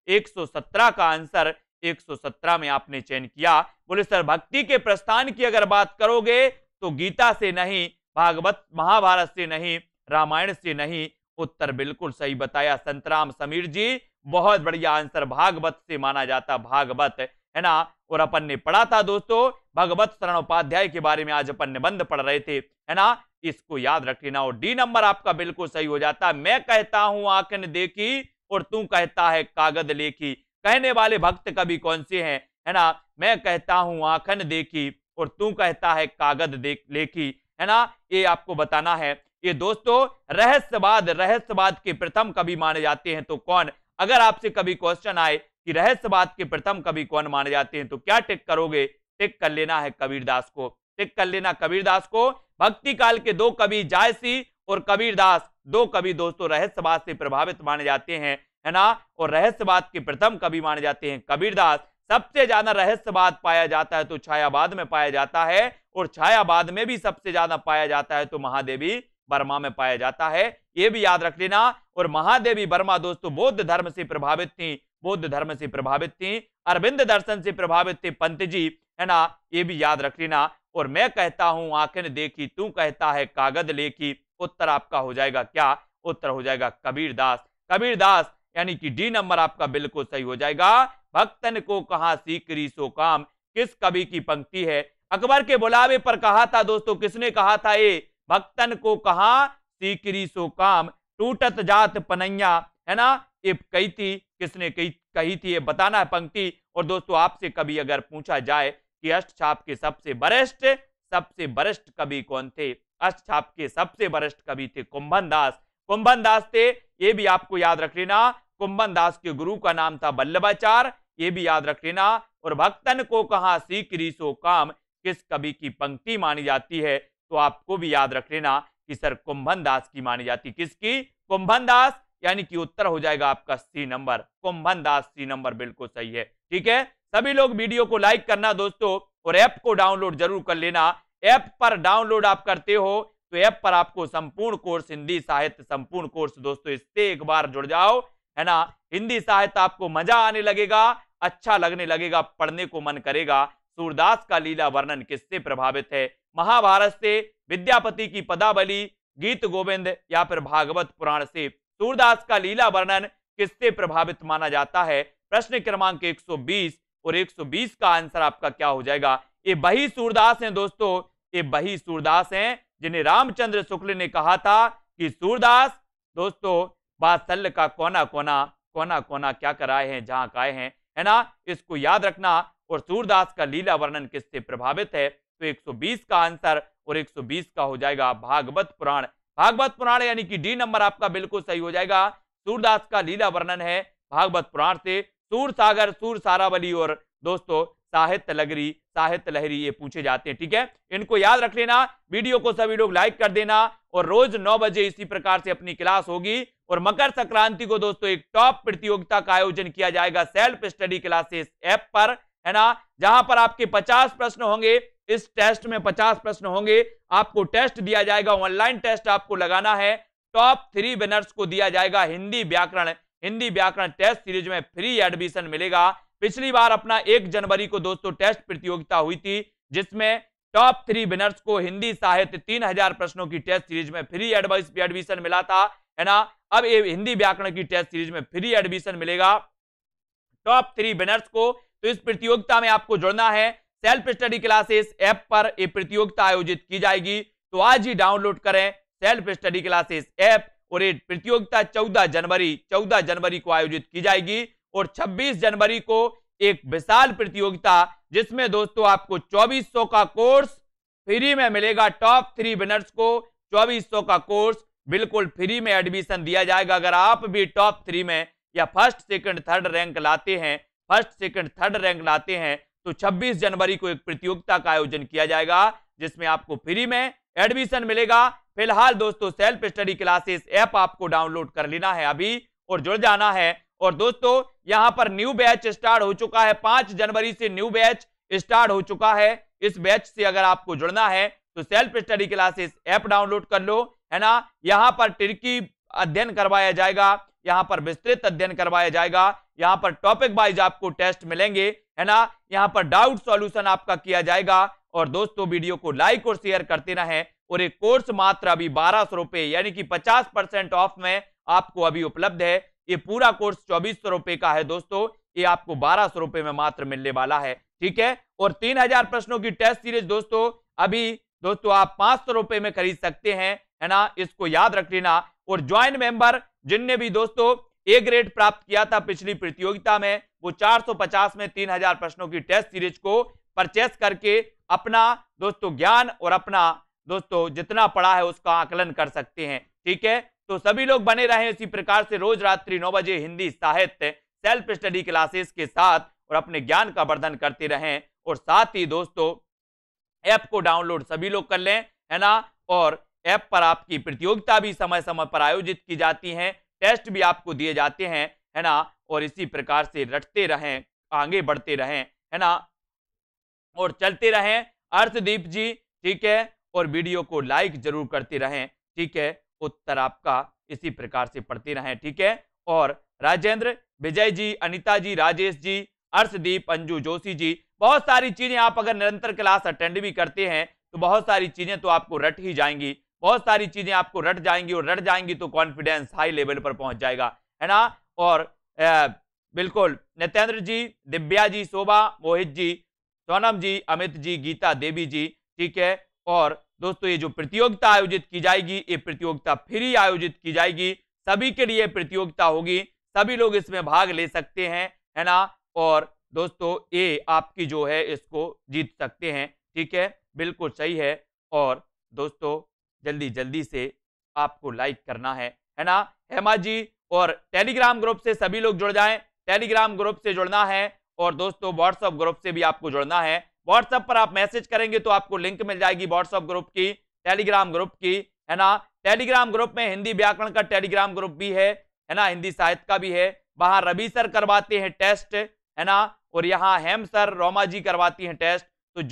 117 का आंसर 117 में आपने चयन किया। बोले सर भक्ति के प्रस्थान की अगर बात करोगे तो गीता से नहीं, भागवत महाभारत से नहीं, रामायण से नहीं। उत्तर बिल्कुल सही बताया संतराम समीर जी, बहुत बढ़िया आंसर। भागवत से माना जाता, भागवत, है ना। और अपन ने पढ़ा था दोस्तों भगवत शरण उपाध्याय के बारे में, आज अपन निबंध पढ़ रहे थे, है ना। इसको याद रख लेना। और डी नंबर आपका बिल्कुल सही हो जाता। मैं कहता हूं आंख ने देखी और तू कहता है कागज लेखी। कहने वाले भक्त कवि कौन से हैं, है ना। मैं कहता हूं आंख ने देखी और तू कहता है कागज लेखी, है ना। ये आपको बताना है। ये दोस्तों रहस्यवाद के प्रथम कवि माने जाते हैं तो कौन। अगर आपसे कभी क्वेश्चन आए कि रहस्यवाद के प्रथम कवि कौन माने जाते हैं, तो क्या टिक करोगे? टिक कर लेना है कबीरदास को, टिक कर लेना कबीरदास को। भक्ति काल के 2 कवि जायसी और कबीरदास, 2 कवि दोस्तों रहस्यवाद से प्रभावित माने जाते हैं, है ना। और रहस्यवाद के प्रथम कवि माने जाते हैं कबीरदास। सबसे ज्यादा रहस्यवाद पाया जाता है तो छायावाद में पाया जाता है, और छायावाद में भी सबसे ज्यादा पाया जाता है तो महादेवी वर्मा में पाया जाता है। ये भी याद रख लेना। और महादेवी वर्मा दोस्तों बौद्ध धर्म से प्रभावित थी, बौद्ध धर्म से प्रभावित थी। अरविंद दर्शन से प्रभावित थे पंत जी, है ना। ये भी याद रख लेना। और मैं कहता हूं आंखें देखी, तू कहता है कागज लेखी। उत्तर आपका हो जाएगा क्या? उत्तर हो जाएगा कबीरदास। कबीरदास यानी कि डी नंबर आपका बिल्कुल सही हो जाएगा। भक्तन को कहा सीकरी सो काम, किस कवि की पंक्ति है? अकबर के बुलावे पर कहा था दोस्तों, किसने कहा था ये? भक्तन को कहा सीकरी सो काम, टूटत जात पनैया, है ना। ये कही थी, किसने कही थी, ये बताना है पंक्ति। और दोस्तों आपसे कभी अगर पूछा जाए कि अष्टचाप के सबसे वरिष्ठ कवि कौन थे, अष्टचाप के सबसे वरिष्ठ कवि थे कुंभन दास। कुंभन दास थे, ये भी आपको याद रख लेना। कुंभन दास के गुरु का नाम था वल्लभाचार्य, ये भी याद रख लेना। और भक्तन को कहा सीकरी सो काम, किस कवि की पंक्ति मानी जाती है, तो आपको भी याद रख लेना कि सर कुंभन दास की मानी जाती। किसकी? कुंभन दास, यानी कि उत्तर हो जाएगा आपका सी नंबर। कुंभन दास, सी नंबर बिल्कुल सही है। ठीक है, सभी लोग वीडियो को लाइक करना दोस्तों, और ऐप को डाउनलोड जरूर कर लेना। ऐप पर डाउनलोड आप करते हो तो ऐप पर आपको संपूर्ण कोर्स, हिंदी साहित्य संपूर्ण कोर्स दोस्तों, इससे एक बार जुड़ जाओ, है ना। हिंदी साहित्य आपको मजा आने लगेगा, अच्छा लगने लगेगा, पढ़ने को मन करेगा। सूरदास का लीला वर्णन किससे प्रभावित है? महाभारत से, विद्यापति की पदावली, गीत गोविंद या फिर भागवत पुराण से। सूरदास का लीला वर्णन किससे प्रभावित माना जाता है? प्रश्न क्रमांक 120 और 120 का आंसर आपका क्या हो जाएगा? ये वही सूरदास हैं दोस्तों, ये वही सूरदास हैं जिन्हें रामचंद्र शुक्ल ने कहा था कि सूरदास दोस्तों वात्सल्य का कोना कोना क्या कराए हैं जहां काए हैं, है ना। इसको याद रखना। और सूरदास का लीला वर्णन किससे प्रभावित है? तो 120 का आंसर और 120 का हो जाएगा भागवत पुराण। भागवत पुराण यानी कि डी नंबर आपका बिल्कुल सही हो जाएगा। सूरदास का लीला वर्णन है भागवत पुराण से। सूर सागर, सूर सारावली और दोस्तों साहित्य लहरी ये पूछे जाते हैं। ठीक है, इनको याद रख लेना। वीडियो को सभी लोग लाइक कर देना और रोज 9 बजे इसी प्रकार से अपनी क्लास होगी। और मकर संक्रांति को दोस्तों एक टॉप प्रतियोगिता का आयोजन किया जाएगा सेल्फ स्टडी क्लासेस ऐप पर, है ना, जहां पर आपके 50 प्रश्न होंगे। इस टेस्ट में 50 प्रश्न होंगे, आपको टेस्ट दिया जाएगा, ऑनलाइन टेस्ट आपको लगाना है। टॉप 3 विनर्स को दिया जाएगा हिंदी व्याकरण टेस्ट सीरीज में फ्री एडमिशन मिलेगा। पिछली बार अपना 1 जनवरी को दोस्तों टेस्ट प्रतियोगिता हुई थी, जिसमें टॉप 3 विनर्स को हिंदी साहित्य 3000 प्रश्नों की टेस्ट सीरीज में फ्री एडमिशन मिला था, है ना। अब ये हिंदी व्याकरण की टेस्ट सीरीज में फ्री एडमिशन मिलेगा टॉप 3 विनर्स को। तो इस प्रतियोगिता में आपको जुड़ना है। सेल्फ स्टडी क्लासेस ऐप पर यह प्रतियोगिता आयोजित की जाएगी, तो आज ही डाउनलोड करें सेल्फ स्टडी क्लासेस ऐप। और ये प्रतियोगिता 14 जनवरी को आयोजित की जाएगी। और 26 जनवरी को एक विशाल प्रतियोगिता, जिसमें दोस्तों आपको 2400 का कोर्स फ्री में मिलेगा। टॉप 3 विनर्स को 2400 का कोर्स बिल्कुल फ्री में एडमिशन दिया जाएगा। अगर आप भी टॉप 3 में या फर्स्ट सेकंड थर्ड रैंक लाते हैं तो 26 जनवरी को एक प्रतियोगिता का आयोजन किया जाएगा, जिसमें आपको फ्री में एडमिशन मिलेगा। फिलहाल दोस्तों सेल्फ स्टडी क्लासेस ऐप आपको डाउनलोड कर लेना है अभी और जुड़ जाना है। और दोस्तों यहां पर न्यू बैच स्टार्ट हो चुका है, 5 जनवरी से न्यू बैच स्टार्ट हो चुका है। इस बैच से अगर आपको जुड़ना है तो self study classes app download कर लो, है ना। यहां पर ट्रिकी अध्ययन करवाया जाएगा, यहां पर विस्तृत अध्ययन करवाया जाएगा, यहां पर टॉपिक वाइज आपको टेस्ट मिलेंगे, है ना। यहां पर डाउट सॉल्यूशन आपका किया जाएगा। और दोस्तों वीडियो को लाइक और शेयर करते रहें। और एक कोर्स मात्र अभी 1200 रुपए यानी कि 50% ऑफ में आपको अभी उपलब्ध है। ये पूरा कोर्स 2400 रुपए का है दोस्तों, ये आपको 1200 रुपए में मात्र मिलने वाला है, ठीक है। और 3000 प्रश्नों की टेस्ट सीरीज दोस्तों अभी दोस्तों आप 500 रुपए में खरीद सकते हैं, है ना, इसको याद रख लेना। और ज्वाइन मेंबर जिनने भी दोस्तों ए ग्रेड प्राप्त किया था पिछली प्रतियोगिता में, वो 450 में 3000 प्रश्नों की टेस्ट सीरीज को परचेस करके अपना दोस्तों ज्ञान और अपना दोस्तों जितना पढ़ा है उसका आकलन कर सकते हैं, ठीक है। तो सभी लोग बने रहें इसी प्रकार से रोज रात्रि 9 बजे हिंदी साहित्य सेल्फ स्टडी क्लासेस के साथ, और अपने ज्ञान का वर्धन करते रहें। और साथ ही दोस्तों ऐप को डाउनलोड सभी लोग कर लें, है ना। और ऐप पर आपकी प्रतियोगिता भी समय समय पर आयोजित की जाती हैं, टेस्ट भी आपको दिए जाते हैं, है ना। और इसी प्रकार से रटते रहें, आगे बढ़ते रहें, है ना, और चलते रहें अर्शदीप जी, ठीक है। और वीडियो को लाइक जरूर करते रहें, ठीक है। उत्तर आपका इसी प्रकार से पढ़ते रहें, ठीक है। और राजेंद्र, विजय जी, अनिता जी, राजेश जी, अर्शदीप, अंजू जोशी जी, बहुत सारी चीजें आप अगर निरंतर क्लास अटेंड भी करते हैं तो बहुत सारी चीजें तो आपको रट ही जाएंगी, बहुत सारी चीजें आपको रट जाएंगी। और रट जाएंगी तो कॉन्फिडेंस हाई लेवल पर पहुंच जाएगा, है ना। और बिल्कुल नितेंद्र जी, दिव्या जी, शोभा, मोहित जी, सोनम जी, अमित जी, गीता देवी जी, ठीक है। और दोस्तों ये जो प्रतियोगिता आयोजित की जाएगी, ये प्रतियोगिता फ्री आयोजित की जाएगी, सभी के लिए प्रतियोगिता होगी, सभी लोग इसमें भाग ले सकते हैं, है ना। और दोस्तों ये आपकी जो है इसको जीत सकते हैं, ठीक है, बिल्कुल सही है। और दोस्तों जल्दी जल्दी से आपको लाइक करना है ना। हेमा जी, और टेलीग्राम ग्रुप से सभी लोग जुड़ जाएं, टेलीग्राम ग्रुप से जुड़ना है। और दोस्तों व्हाट्सएप ग्रुप से भी आपको जुड़ना है। व्हाट्सएप पर आप मैसेज करेंगे तो आपको लिंक मिल जाएगी व्हाट्सएप ग्रुप की, टेलीग्राम ग्रुप की, है ना। टेलीग्राम ग्रुप में हिंदी व्याकरण का टेलीग्राम ग्रुप भी है ना, हिंदी साहित्य का भी है। वहां रवि सर करवाते हैं टेस्ट, है ना। और यहाँ हेम सर, रोमा जी करवाती हैं टेस्ट। तो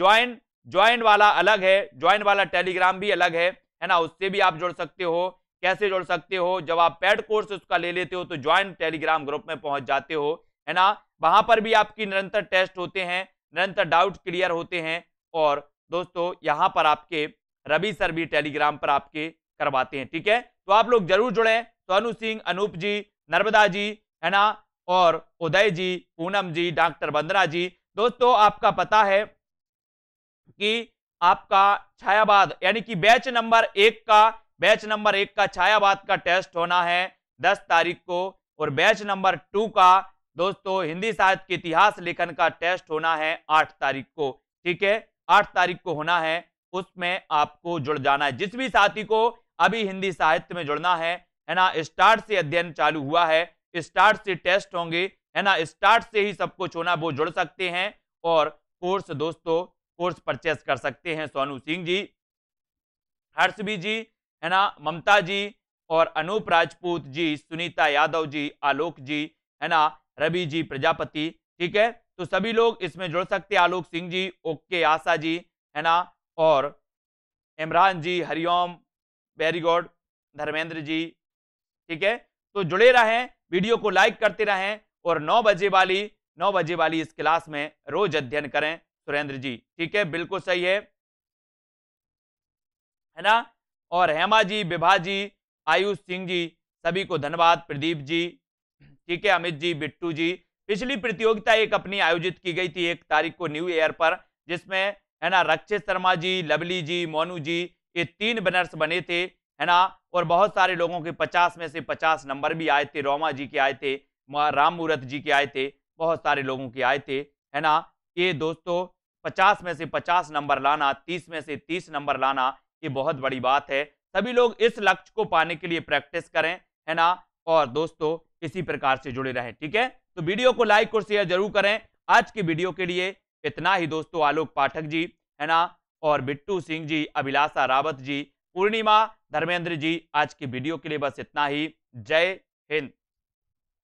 ज्वाइन वाला अलग है, ज्वाइन वाला टेलीग्राम भी अलग है ना, उससे भी आप जुड़ सकते हो। कैसे जुड़ सकते हो, जब आप पेड कोर्स उसका ले लेते हो तो ज्वाइन टेलीग्राम ग्रुप में पहुंच जाते हो, है ना। वहां पर भी आपकी निरंतर टेस्ट होते हैं, निरंतर डाउट क्लियर होते हैं। और दोस्तों यहाँ पर आपके रवि सर भी टेलीग्राम पर आपके करवाते हैं, ठीक है। तो आप लोग जरूर जुड़े। सोनू सिंह, अनूप जी, नर्मदा जी, है ना, और उदय जी, पूनम जी, डॉक्टर वंदना जी। दोस्तों आपका पता है कि आपका छायावाद यानी कि बैच नंबर 1 का छायावाद का टेस्ट होना है 10 तारीख को। और बैच नंबर 2 का दोस्तों हिंदी साहित्य के इतिहास लेखन का टेस्ट होना है 8 तारीख को, ठीक है, 8 तारीख को होना है। उसमें आपको जुड़ जाना है। जिस भी साथी को अभी हिंदी साहित्य में जुड़ना है ना, स्टार्ट से अध्ययन चालू हुआ है, स्टार्ट से टेस्ट होंगे, है ना, स्टार्ट से ही सब कुछ होना, वो जुड़ सकते हैं। और कोर्स दोस्तों कोर्स परचेस कर सकते हैं। सोनू सिंह जी, हर्षवी जी, है ना, ममता जी और अनूप राजपूत जी, सुनीता यादव जी, आलोक जी, है ना, रवि जी प्रजापति, ठीक है। तो सभी लोग इसमें जुड़ सकते हैं, आलोक सिंह जी, ओके आशा जी, है ना, और इमरान जी, हरिओम, वेरी गुड, धर्मेंद्र जी, ठीक है। तो जुड़े रहें, वीडियो को लाइक करते रहें और 9 बजे वाली इस क्लास में रोज अध्ययन करें सुरेंद्र जी, ठीक है, बिल्कुल सही है ना। और हेमा जी, विभा जी, आयुष सिंह जी, सभी को धन्यवाद, प्रदीप जी, ठीक है, अमित जी, बिट्टू जी। पिछली प्रतियोगिता एक अपनी आयोजित की गई थी 1 तारीख को न्यू ईयर पर, जिसमें है ना रक्षित शर्मा जी, लवली जी, मोनू जी, ये 3 विनर्स बने थे, है ना। और बहुत सारे लोगों के 50 में से 50 नंबर भी आए थे, रोमा जी के आए थे, राम मूरत जी के आए थे, बहुत सारे लोगों के आए थे, है ना। ये दोस्तों 50 में से 50 नंबर लाना, 30 में से 30 नंबर लाना, ये बहुत बड़ी बात है। सभी लोग इस लक्ष्य को पाने के लिए प्रैक्टिस करें, है ना, और दोस्तों इसी प्रकार से जुड़े रहें, ठीक है। तो वीडियो को लाइक और शेयर जरूर करें। आज की वीडियो के लिए इतना ही दोस्तों। आलोक पाठक जी, है ना, और बिट्टू सिंह जी, अभिलाषा रावत जी, पूर्णिमा, धर्मेंद्र जी, आज की वीडियो के लिए बस इतना ही। जय हिंद।